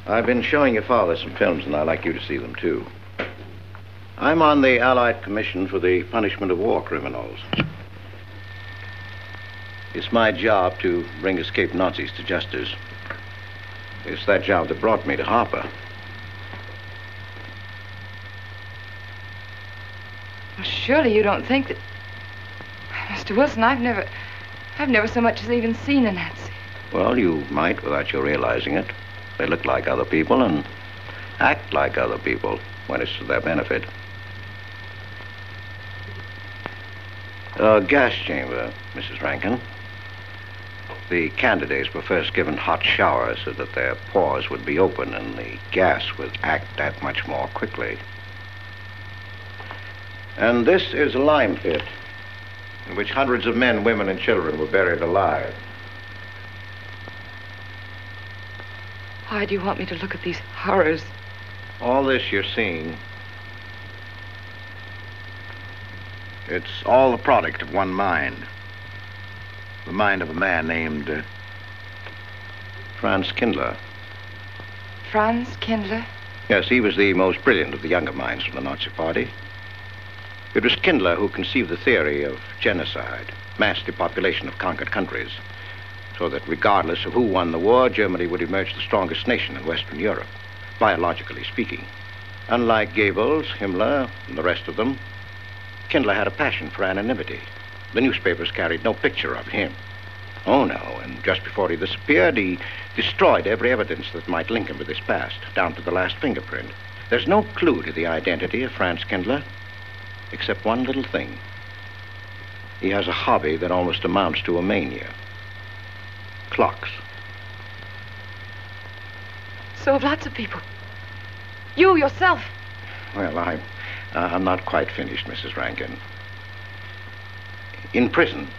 I've been showing your father some films, and I'd like you to see them, too. I'm on the Allied Commission for the Punishment of War Criminals. It's my job to bring escaped Nazis to justice. It's that job that brought me to Harper. Well, surely you don't think that... Mr. Wilson, I've never so much as even seen a Nazi. Well, you might without your realizing it. They look like other people and act like other people when it's to their benefit. A gas chamber, Mrs. Rankin. The candidates were first given hot showers so that their pores would be open and the gas would act that much more quickly. And this is a lime pit in which hundreds of men, women, and children were buried alive. Why do you want me to look at these horrors? All this you're seeing, it's all the product of one mind. The mind of a man named Franz Kindler. Franz Kindler? Yes, he was the most brilliant of the younger minds of the Nazi Party. It was Kindler who conceived the theory of genocide, mass depopulation of conquered countries, so that regardless of who won the war, Germany would emerge the strongest nation in Western Europe, biologically speaking. Unlike Goebbels, Himmler, and the rest of them, Kindler had a passion for anonymity. The newspapers carried no picture of him. Oh, no, and just before he disappeared, he destroyed every evidence that might link him with his past, down to the last fingerprint. There's no clue to the identity of Franz Kindler, except one little thing. He has a hobby that almost amounts to a mania. Clocks. So have lots of people. You, yourself. Well, I'm not quite finished, Mrs. Rankin. In prison,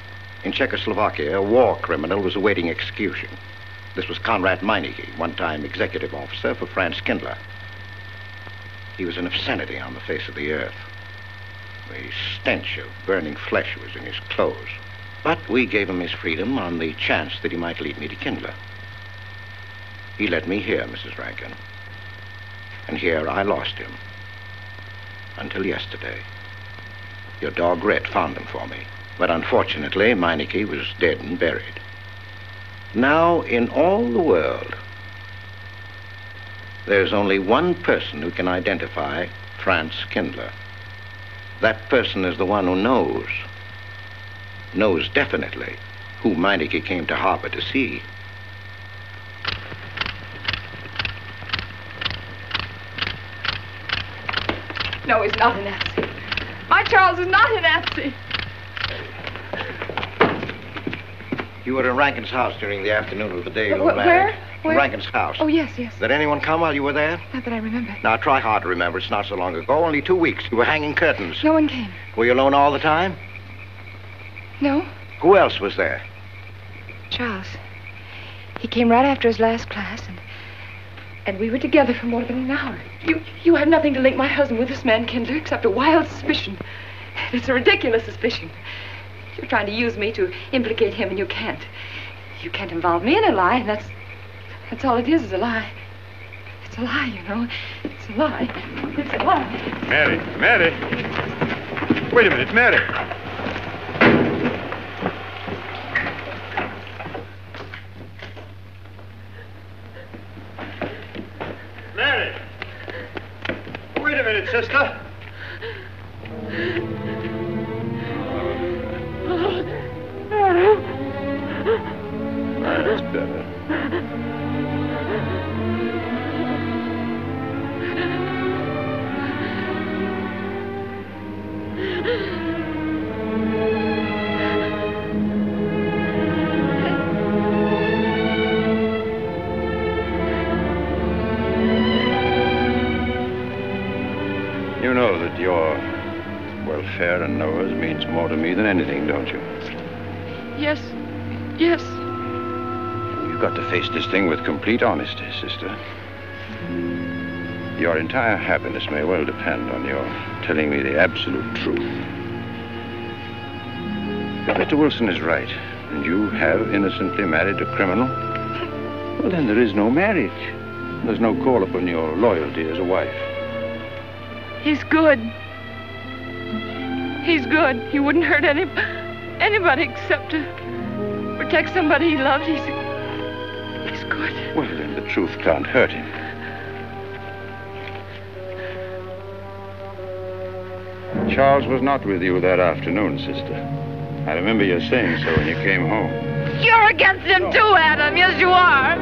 in Czechoslovakia, a war criminal was awaiting execution. This was Conrad Meineke, one-time executive officer for Franz Kindler. He was an obscenity on the face of the earth. The stench of burning flesh was in his clothes. But we gave him his freedom on the chance that he might lead me to Kindler. He led me here, Mrs. Rankin. And here I lost him. Until yesterday. Your dog Red found him for me. But unfortunately, Meineke was dead and buried. Now, in all the world, there's only one person who can identify Franz Kindler. That person is the one who knows definitely who Meineke came to harbor to see. No, he's not a Nazi. My Charles is not a Nazi. You were in Rankin's house during the afternoon of the day you Where? were married. Where? Rankin's house. Oh, yes, yes. Did anyone come while you were there? Not that I remember. Now, try hard to remember. It's not so long ago. Only 2 weeks. You were hanging curtains. No one came. Were you alone all the time? No. Who else was there? Charles. He came right after his last class, and we were together for more than an hour. You have nothing to link my husband with this man, Kindler, except a wild suspicion. It's a ridiculous suspicion. You're trying to use me to implicate him, and you can't. You can't involve me in a lie, and that's all it is a lie. It's a lie, you know. It's a lie. It's a lie. Mary. Wait a minute, Mary. Mary. Wait a minute, sister. That's better. You know that your welfare and Noah's means more to me than anything, don't you? Yes. You've got to face this thing with complete honesty, sister. Your entire happiness may well depend on your telling me the absolute truth. If Mr. Wilson is right, and you have innocently married a criminal, well, then there is no marriage. There's no call upon your loyalty as a wife. He's good. He's good. He wouldn't hurt anybody except to protect somebody he loved. He's good. Well, then the truth can't hurt him. Charles was not with you that afternoon, sister. I remember you saying so when you came home. You're against him too, Adam. Yes, you are.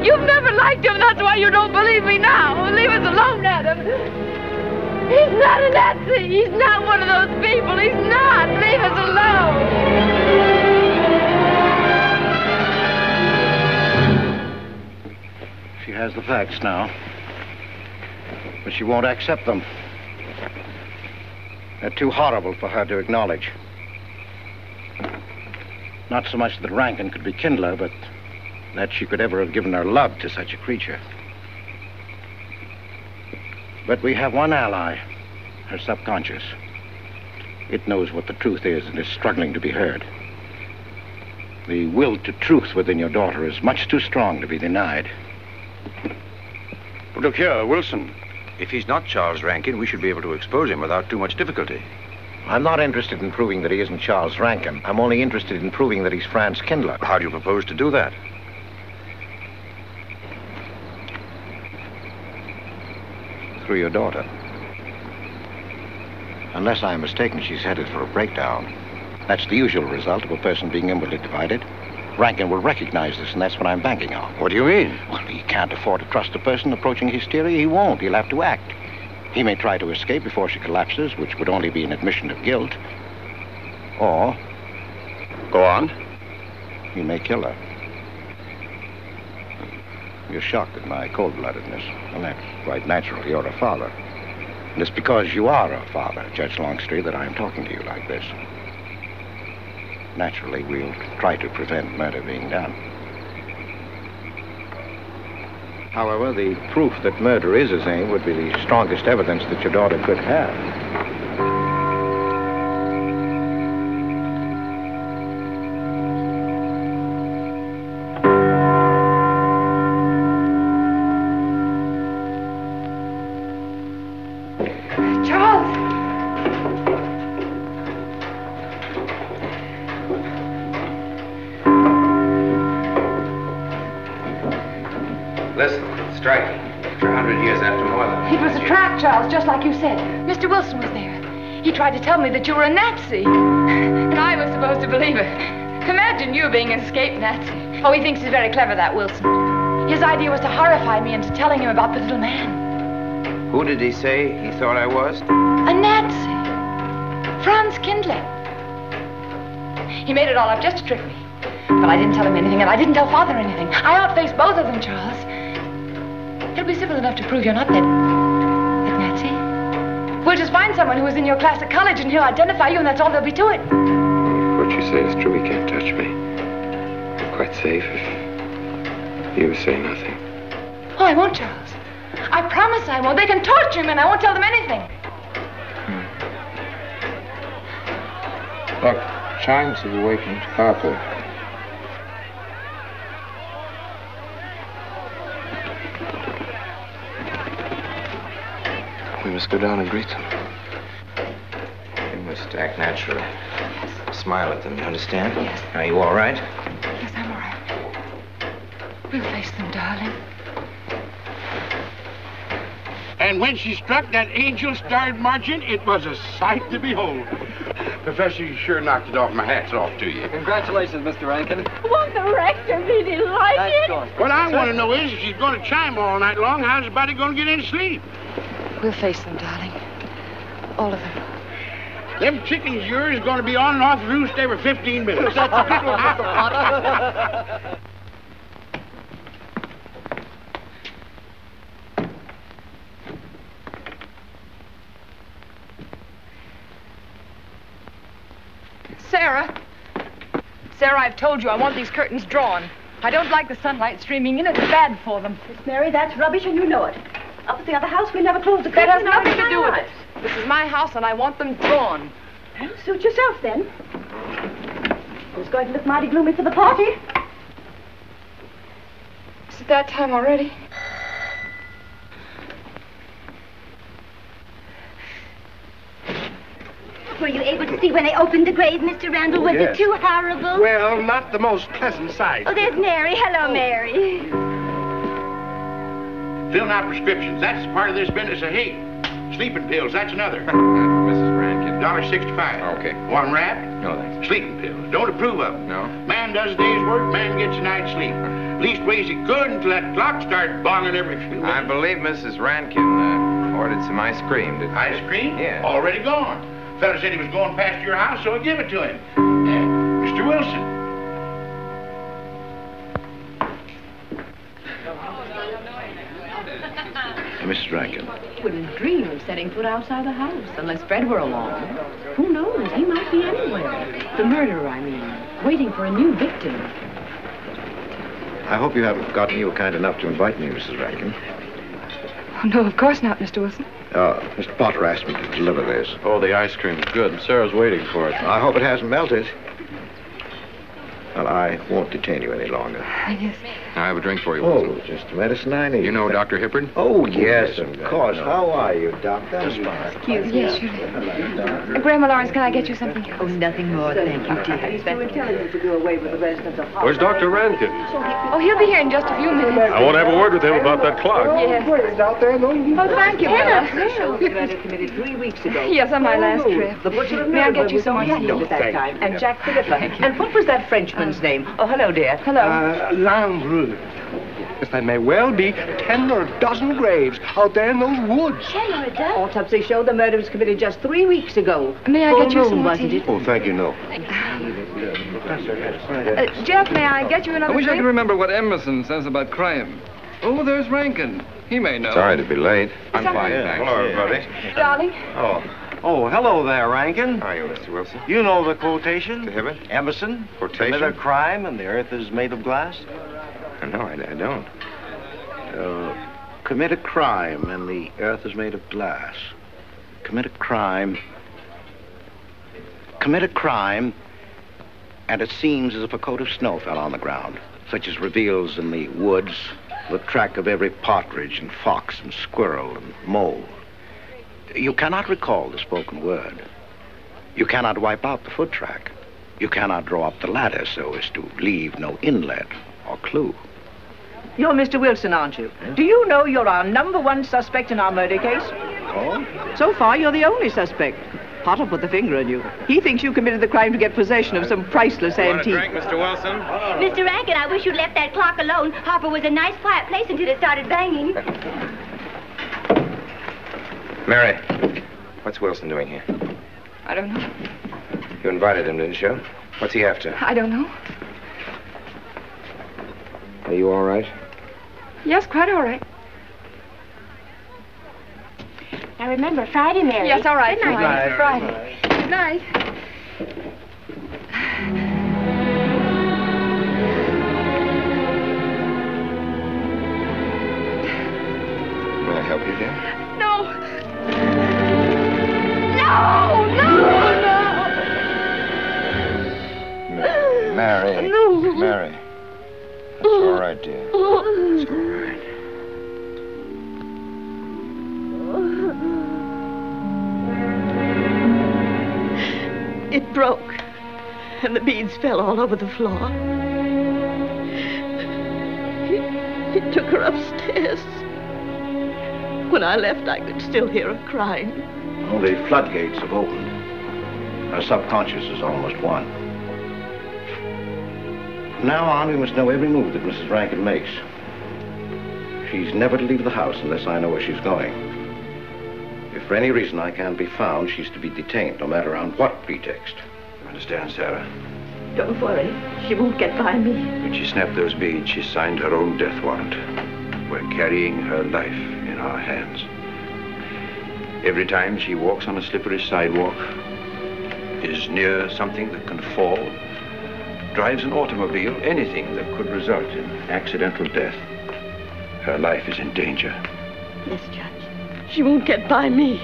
You've never liked him. That's why you don't believe me now. Leave us alone, Adam. He's not a Nazi. He's not one of those people. He's not. Leave us alone. She has the facts now. But she won't accept them. They're too horrible for her to acknowledge. Not so much that Rankin could be Kindler, but that she could ever have given her love to such a creature. But we have one ally, her subconscious. It knows what the truth is and is struggling to be heard. The will to truth within your daughter is much too strong to be denied. But look here, Wilson. If he's not Charles Rankin, we should be able to expose him without too much difficulty. I'm not interested in proving that he isn't Charles Rankin. I'm only interested in proving that he's Franz Kindler. How do you propose to do that? Through your daughter. Unless I'm mistaken, she's headed for a breakdown. That's the usual result of a person being inwardly divided. Rankin will recognize this, and that's what I'm banking on. What do you mean? Well, he can't afford to trust a person approaching hysteria. He won't. He'll have to act. He may try to escape before she collapses, which would only be an admission of guilt. Or... Go on. He may kill her. You're shocked at my cold-bloodedness. Well, that's quite natural. You're a father. And it's because you are a father, Judge Longstreet, that I'm talking to you like this. Naturally, we'll try to prevent murder being done. However, the proof that murder is his aim would be the strongest evidence that your daughter could have. Just like you said. Mr. Wilson was there. He tried to tell me that you were a Nazi. And I was supposed to believe it. Imagine you being an escaped Nazi. Oh, he thinks he's very clever, that Wilson. His idea was to horrify me into telling him about the little man. Who did he say he thought I was? A Nazi. Franz Kindler. He made it all up just to trick me. But I didn't tell him anything, and I didn't tell Father anything. I outfaced both of them, Charles. He'll be civil enough to prove you're not that Nazi. We'll just find someone who was in your class at college, and he'll identify you, and that's all there'll be to it. What you say is true. He can't touch me. I'm quite safe if you say nothing. Oh, I won't, Charles. I promise I won't. They can torture him, and I won't tell them anything. Look, chimes have awakened Papa. We must go down and greet them. You must act naturally. Smile at them, you understand? Yes. Are you all right? Yes, I'm all right. We'll face them, darling. And when she struck that angel-starred margin, it was a sight to behold. Professor, you sure knocked it off. My hat's off to you. Congratulations, Mr. Rankin. Won't the rector be delighted? What I want to know is, if she's going to chime all night long, how's the body going to get any sleep? We'll face them, darling. All of them. Them chickens of yours are going to be on and off the roost every 15 minutes. That's a good one, Mr. Potter. Sarah. Sarah, I've told you I want these curtains drawn. I don't like the sunlight streaming in. It's bad for them. Miss Mary, that's rubbish and you know it. Up at the other house, we never closed the curtains. That has nothing to do with it. This is my house, and I want them drawn. Well, suit yourself, then. It's going to look mighty gloomy for the party. Is it that time already? Were you able to see when they opened the grave, Mr. Randall? Was it too horrible? Well, not the most pleasant sight. Oh, there's Mary. Hello, Mary. Filling out prescriptions, that's part of this business of hate. Sleeping pills, that's another. Mrs. Rankin. $1.65. Okay. Want them wrapped? No, thanks. Sleeping pills. Don't approve of them. No. Man does a day's work, man gets a night's sleep. Leastways he could until that clock starts bonging every few minutes. I believe Mrs. Rankin ordered some ice cream. Ice cream? Yeah. Already gone. Fella said he was going past your house, so I give it to him. Mr. Wilson. Mrs. Rankin. Wouldn't dream of setting foot outside the house unless Fred were along. Who knows? He might be anywhere. The murderer, I mean, waiting for a new victim. I hope you haven't forgotten you were kind enough to invite me, Mrs. Rankin. Oh, no, of course not, Mr. Wilson. Mr. Potter asked me to deliver this. Oh, the ice cream's good. Sarah's waiting for it. I hope it hasn't melted. Well, I won't detain you any longer. Yes. I have a drink for you, Oh, Wilson. just the medicine I need. You know Dr. Hippard? Oh, yes, of course. How are you, Doctor? Excuse me. Yes, sure. Grandma Lawrence, can I get you something else? Oh, nothing more, thank you, dear. He's too intelligent to do away with the residents of Where's Dr. Rankin? Oh, he'll be here in just a few minutes. I want to have a word with him about that clock. Yes. Oh, thank you, Bella. The murder committee 3 weeks ago. Yes, on my last trip. The butcher of May I get you some more tea? at that time. And Jack Philippa. And what was that Frenchman's name? Oh, hello, dear. Hello. Lambreux. There may well be 10 or a dozen graves out there in those woods. Autopsy showed the murder was committed just 3 weeks ago. May I get you some more wasn't tea? it? Oh, thank you, no. Jeff, may I get you another I wish I drink? could remember what Emerson says about crime. Oh, there's Rankin. He may know. Sorry to be late. I'm fine, thanks. Hello, everybody. Darling. Oh, hello there, Rankin. How are you, Mr. Wilson? You know the quotation? To Hibbert? Emerson. Quotation? Commit a crime and the earth is made of glass. No, I don't. Commit a crime and the earth is made of glass. Commit a crime. Commit a crime and it seems as if a coat of snow fell on the ground, such as reveals in the woods the track of every partridge and fox and squirrel and mole. You cannot recall the spoken word. You cannot wipe out the foot track. You cannot draw up the ladder so as to leave no inlet or clue. You're Mr. Wilson, aren't you? Do you know you're our #1 suspect in our murder case? Oh? So far, you're the only suspect. Potter put the finger on you. He thinks you committed the crime to get possession of some priceless antique. Want a drink, Mr. Wilson? Mr. Rankin, I wish you'd left that clock alone. Harper was a nice, quiet place until it started banging. Mary, what's Wilson doing here? I don't know. You invited him, didn't you? What's he after? I don't know. Are you all right? Yes, quite all right. Now remember, Friday, Mary. Yes, all right. Good night. Friday. Good night. May I help you, dear? No. No, no, no. Mary. No. Mary. It's all right, dear. It's all right. It broke, and the beads fell all over the floor. He took her upstairs. When I left, I could still hear her crying. Well, the floodgates have opened. Her subconscious is almost won. From now on, we must know every move that Mrs. Rankin makes. She's never to leave the house unless I know where she's going. If for any reason I can't be found, she's to be detained, no matter on what pretext. You understand, Sarah? Don't worry. She won't get by me. When she snapped those beads, she signed her own death warrant. We're carrying her life in our hands. Every time she walks on a slippery sidewalk, is near something that can fall, drives an automobile, anything that could result in accidental death, her life is in danger. Yes, Judge. She won't get by me.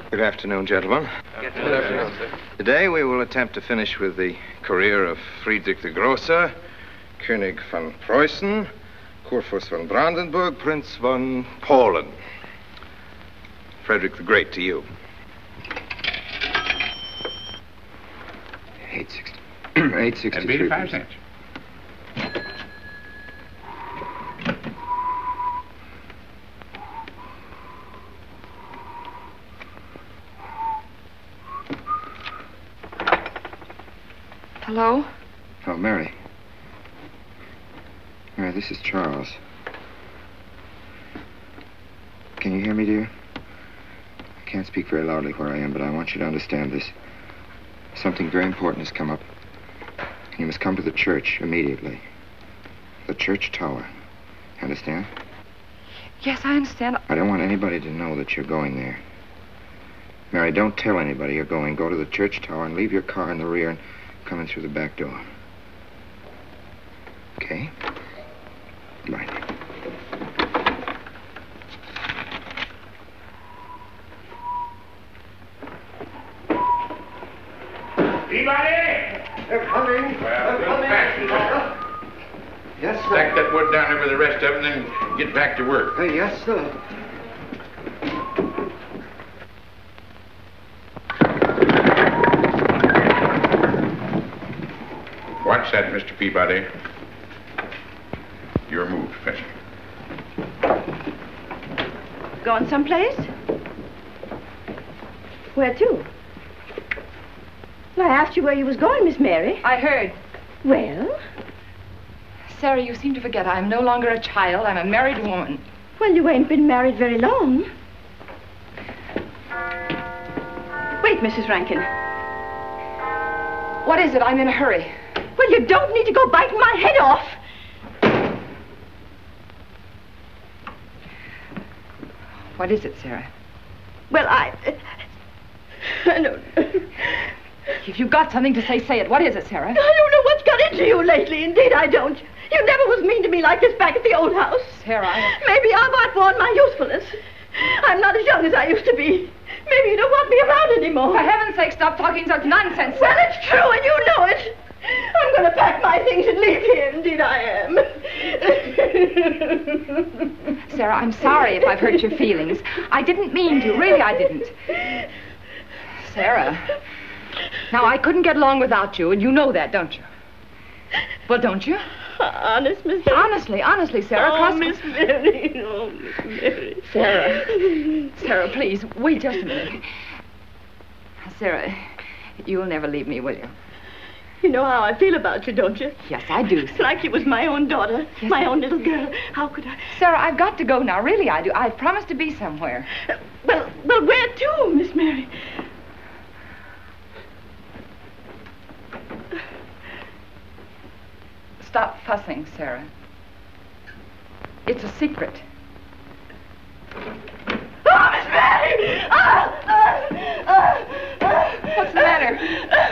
Good afternoon, gentlemen. Good afternoon, sir. Today we will attempt to finish with the career of Friedrich the Großer, König von Preußen, Kurfürst von Brandenburg, Prince von Polen. Frederick the Great to you. 863. That'd be 85 cents. Hello? Oh, Mary. Mary, this is Charles. Can you hear me, dear? I can't speak very loudly where I am, but I want you to understand this. Something very important has come up. You must come to the church immediately. The church tower. Understand? Yes, I understand. I don't want anybody to know that you're going there. Mary, don't tell anybody you're going. Go to the church tower and leave your car in the rear and come in through the back door. Okay? Goodbye. Yes, sir. Stack that wood down there with the rest of it and then get back to work. Yes, sir. Watch that, Mr. Peabody. Your move, Professor. Going someplace? Where to? Well, I asked you where you was going, Miss Mary. I heard. Well? Sarah, you seem to forget I'm no longer a child. I'm a married woman. Well, you ain't been married very long. Wait, Mrs. Rankin. What is it? I'm in a hurry. Well, you don't need to go biting my head off. What is it, Sarah? Well, I don't know. If you've got something to say, say it. What is it, Sarah? I don't know what's got into you lately. Indeed, I don't. You never was mean to me like this back at the old house. Sarah, Maybe I've outworn my usefulness. I'm not as young as I used to be. Maybe you don't want me around anymore. For heaven's sake, stop talking such nonsense. Well, it's true, and you know it. I'm going to pack my things and leave here. Indeed, I am. Sarah, I'm sorry if I've hurt your feelings. I didn't mean to. Really, I didn't. Sarah. Now, I couldn't get along without you, and you know that, don't you? Well, don't you? Honest, Miss Mary. Honestly, Sarah. Oh, Miss Mary. Oh, Miss Mary. Sarah, please, wait just a minute. Sarah, you'll never leave me, will you? You know how I feel about you, don't you? Yes, I do. It's like you was my own daughter, my own little girl. How could I? Sarah, I've got to go now. Really, I do. I've promised to be somewhere. Well, where to, Miss Mary? Stop fussing, Sarah. It's a secret. Oh, Miss Mary! What's the matter?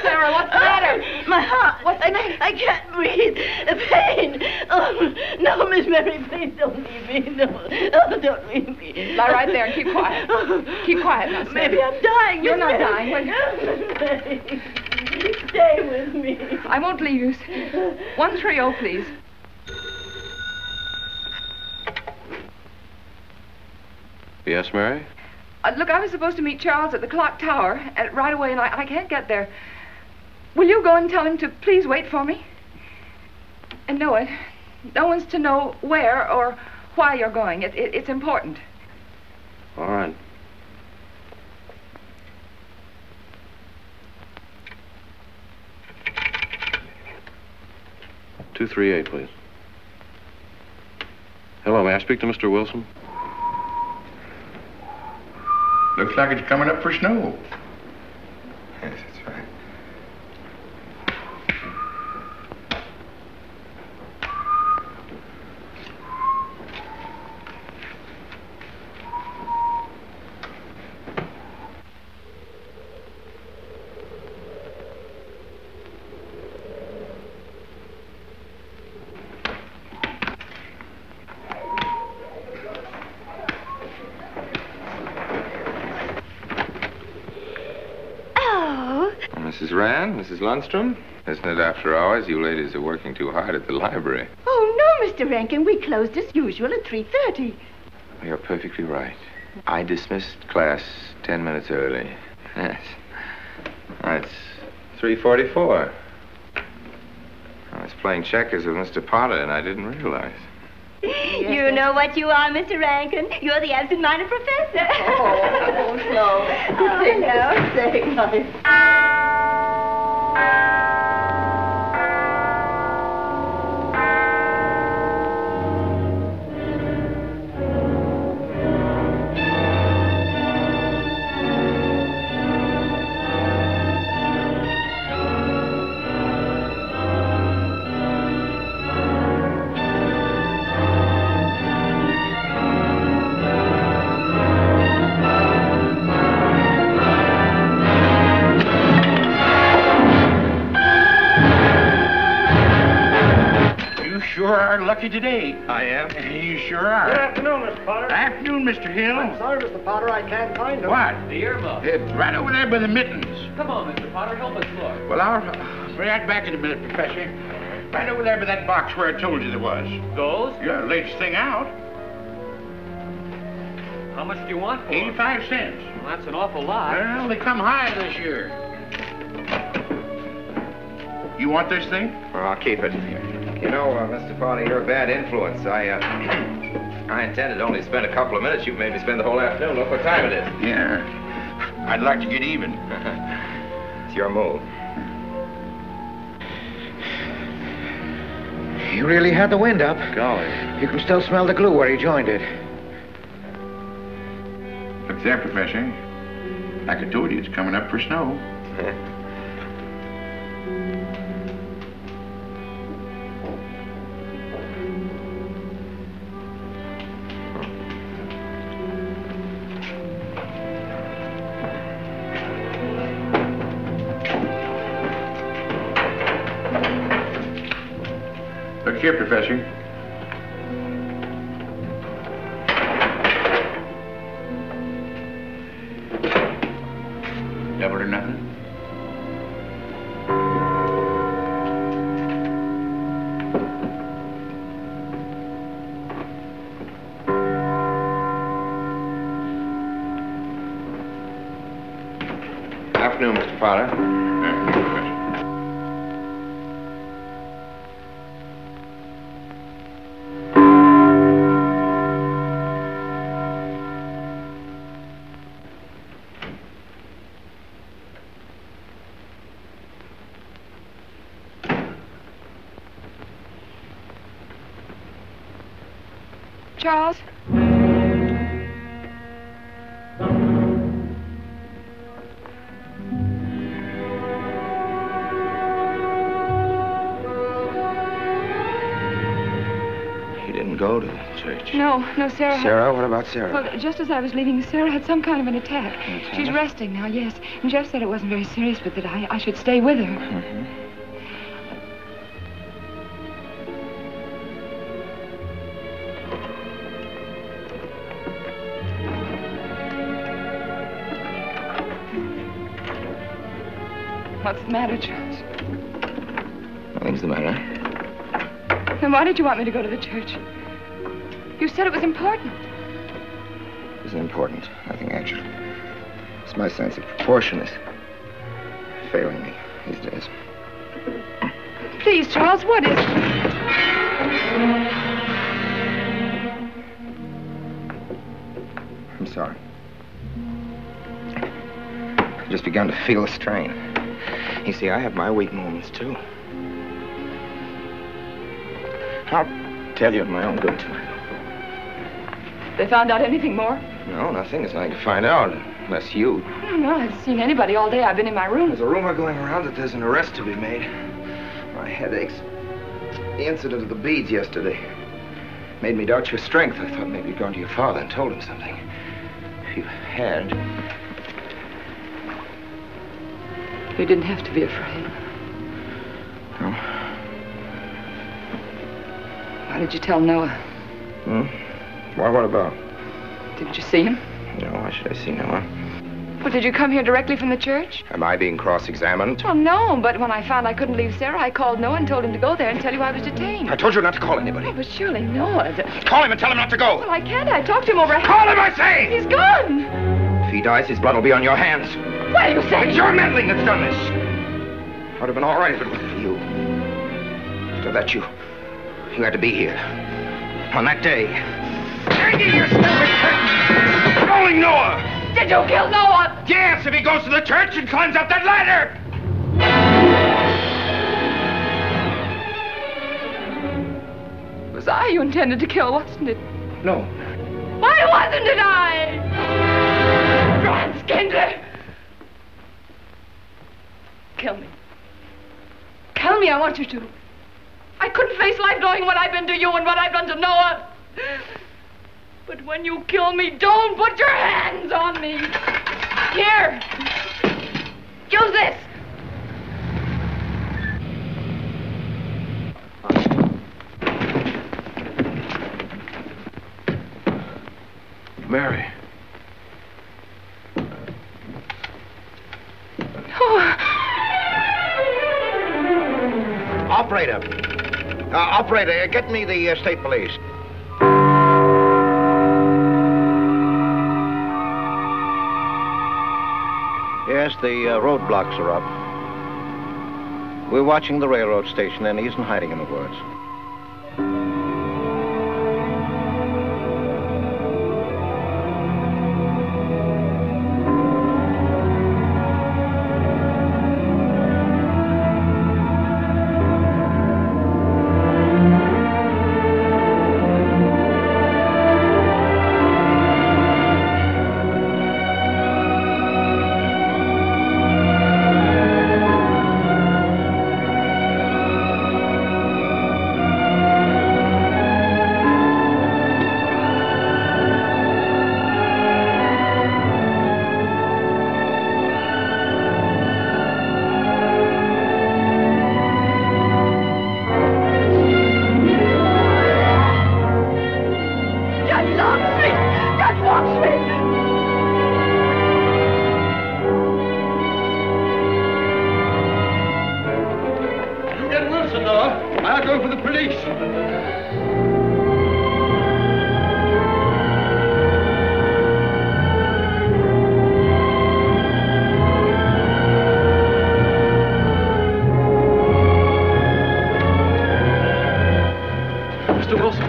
Sarah, what's the matter? My heart. What's the matter? I can't breathe. Pain. Oh, no, Miss Mary, please don't leave me. No. Oh, don't leave me. Lie right there and keep quiet. Keep quiet now, Sarah. Maybe I'm dying. You're not Mary. dying, will you? Miss Mary, stay with me. I won't leave you. 130, please. Yes, Mary? Look, I was supposed to meet Charles at the clock tower right away, and I can't get there. Will you go and tell him to please wait for me? And no one's to know where or why you're going. It's important. All right. "238, please. Hello, may I speak to Mr. Wilson? Looks like it's coming up for snow. Yes, that's right. Mrs. Rand, Mrs. Lundstrom, isn't it after hours? You ladies are working too hard at the library. Oh, no, Mr. Rankin. We closed as usual at 3:30. You're perfectly right. I dismissed class 10 minutes early. Yes. It's 3:44. I was playing checkers with Mr. Potter, and I didn't realize. You know what you are, Mr. Rankin. You're the absent-minded professor. Oh, no. Hello. Say nice. Lucky today. I am. You sure are. Good afternoon, Mr. Potter. Afternoon, Mr. Hill. I'm sorry, Mr. Potter, I can't find him. What? The earbud. It's right over there by the mittens. Come on, Mr. Potter, help us look. Well, I'll be right back in a minute, Professor. Right over there by that box where I told you there was. Those? Yeah, latest thing out. How much do you want for 85 cents. Well, that's an awful lot. Well, they come high this year. You want this thing? Well, I'll keep it. You know, Mr. Farley, you're a bad influence. I intended only to spend a couple of minutes. You've made me spend the whole afternoon. Look what time it is. Yeah. I'd like to get even. It's your move. You really had the wind up. Golly. You can still smell the glue where he joined it. Look there, Professor. Like I told you, it's coming up for snow. Look here, Professor. Double or nothing? Afternoon, Mr. Potter. Charles? He didn't go to the church. No, Sarah. Sarah? What about Sarah? Well, just as I was leaving, Sarah had some kind of an attack. She's resting now, yes. And Jeff said it wasn't very serious, but that I should stay with her. Mm-hmm. What's the matter, Charles? Nothing's the matter. Then why did you want me to go to the church? You said it was important. It isn't important. Nothing, actually. It's my sense of proportion is failing me these days. Please, Charles, what is it? I'm sorry. I've just begun to feel a strain. You see, I have my weak moments, too. I'll tell you in my own good time. They found out anything more? No, nothing. There's nothing to find out, unless you. No, I haven't seen anybody all day. I've been in my room. There's a rumor going around that there's an arrest to be made. My head aches. The incident of the beads yesterday made me doubt your strength. I thought maybe you'd gone to your father and told him something. If you had... You didn't have to be afraid. No? Why did you tell Noah? Why, what about? Didn't you see him? No, why should I see Noah? Well, did you come here directly from the church? Am I being cross-examined? Oh, no, but when I found I couldn't leave Sarah, I called Noah and told him to go there and tell you I was detained. I told you not to call anybody. Oh, but surely Noah... Call him and tell him not to go. Well, I can't. I talked to him over... Call him, I say! He's gone! If he dies, his blood will be on your hands. What are you saying? It's your meddling that's done this. I would have been all right if it wasn't for you. After that, you had to be here. On that day. Hanging your stupid curtain! Calling Noah! Did you kill Noah? Yes, if he goes to the church and climbs up that ladder! It was I you intended to kill, wasn't it? No. Why wasn't it I? Franz Kindler! Kill me. Kill me, I want you to. I couldn't face life knowing what I've been to you and what I've done to Noah. But when you kill me, don't put your hands on me. Here. Use this. Mary. Operator, Operator, get me the state police. Yes, the roadblocks are up. We're watching the railroad station, and he isn't hiding in the woods.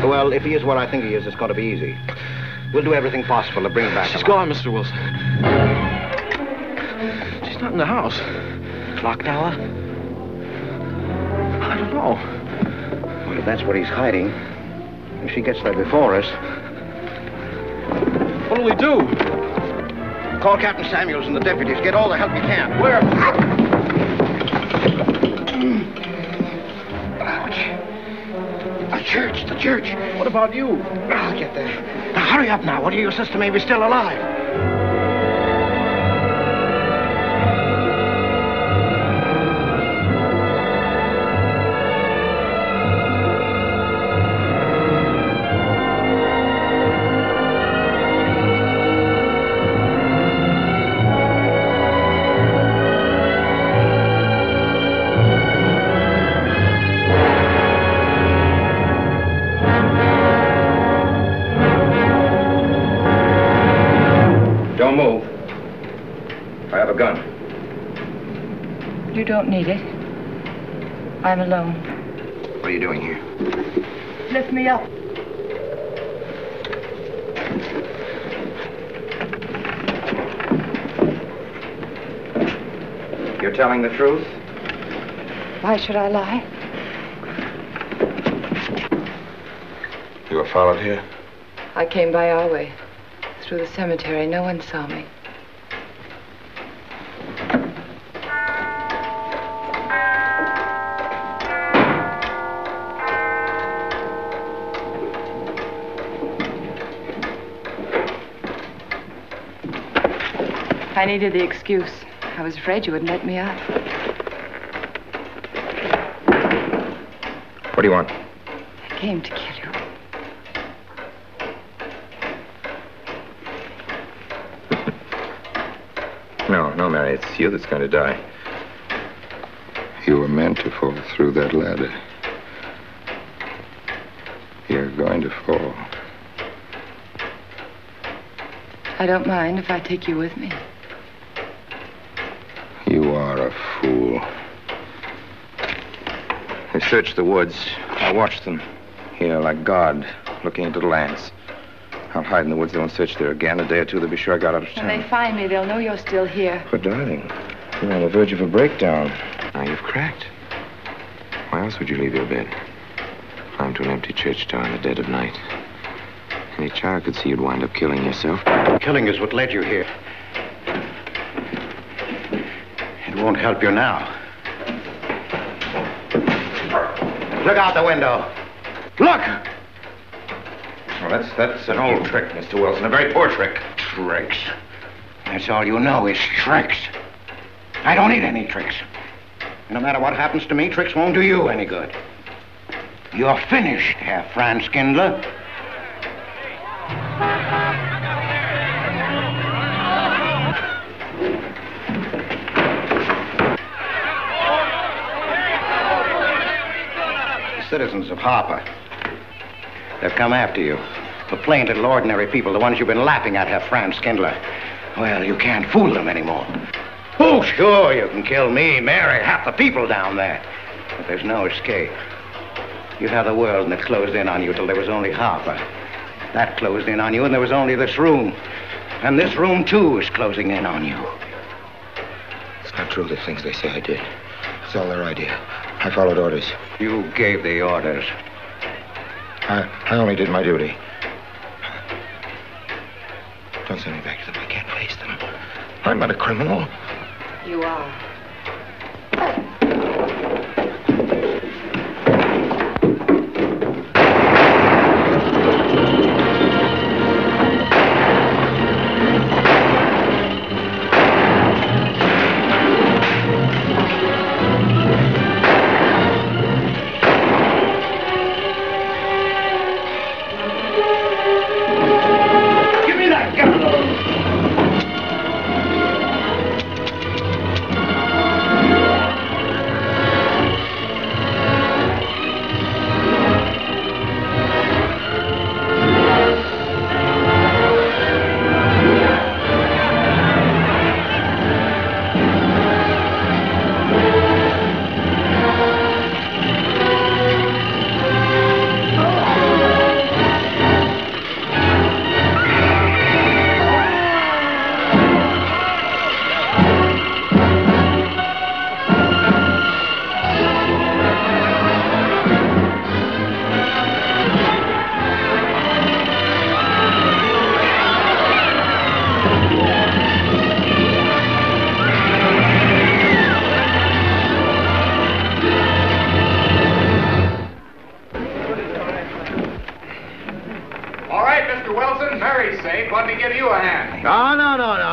Well, if he is what I think he is, it's going to be easy. We'll do everything possible to bring him back. She's gone, Mr. Wilson. She's not in the house. Clock tower? I don't know. Well, if that's what he's hiding, if she gets there before us... What'll we do? Call Captain Samuels and the deputies. Get all the help you can. Where? The church. What about you? I'll get there. Now, hurry up now. What are your sister maybe still alive? Don't move. I have a gun. You don't need it. I'm alone. What are you doing here? Lift me up. You're telling the truth? Why should I lie? You were followed here? I came by our way. Through the cemetery. No one saw me. I needed the excuse. I was afraid you wouldn't let me out. What do you want? I came to kill you. No, Mary, it's you that's going to die. You were meant to fall through that ladder. You're going to fall. I don't mind if I take you with me. You are a fool. They searched the woods. I watched them. Here, like God, looking into the lands. I'll hide in the woods. They won't search there again. A day or two, they'll be sure I got out of town. When they find me, they'll know you're still here. But, darling, you're on the verge of a breakdown. Now you've cracked. Why else would you leave your bed? Climb to an empty church tower in the dead of night. Any child could see you'd wind up killing yourself. Killing is what led you here. It won't help you now. Look out the window. Look! Well, that's an old trick, Mr. Wilson. A very poor trick. Tricks. That's all you know is tricks. I don't need any tricks. No matter what happens to me, tricks won't do you any good. You're finished, Herr Franz Kindler. citizens of Harper. They've come after you. The plain little ordinary people, the ones you've been laughing at, have Franz Kindler. Well, you can't fool them anymore. Oh, sure, you can kill me, Mary, half the people down there. But there's no escape. You have the world, and it closed in on you till there was only Harper. That closed in on you, and there was only this room. And this room, too, is closing in on you. It's not true, the things they say I did. It's all their idea. I followed orders. You gave the orders. I only did my duty. Don't send me back to them. I can't face them. I'm not a criminal. You are.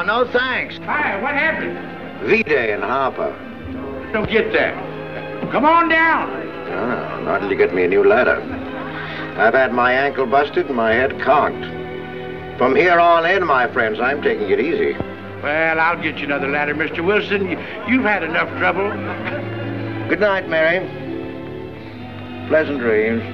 No, thanks. Hi, what happened? V-Day in Harper. Don't get that. Come on down. Oh, not till you get me a new ladder. I've had my ankle busted and my head conked. From here on in, my friends, I'm taking it easy. Well, I'll get you another ladder, Mr. Wilson. You've had enough trouble. Good night, Mary. Pleasant dreams.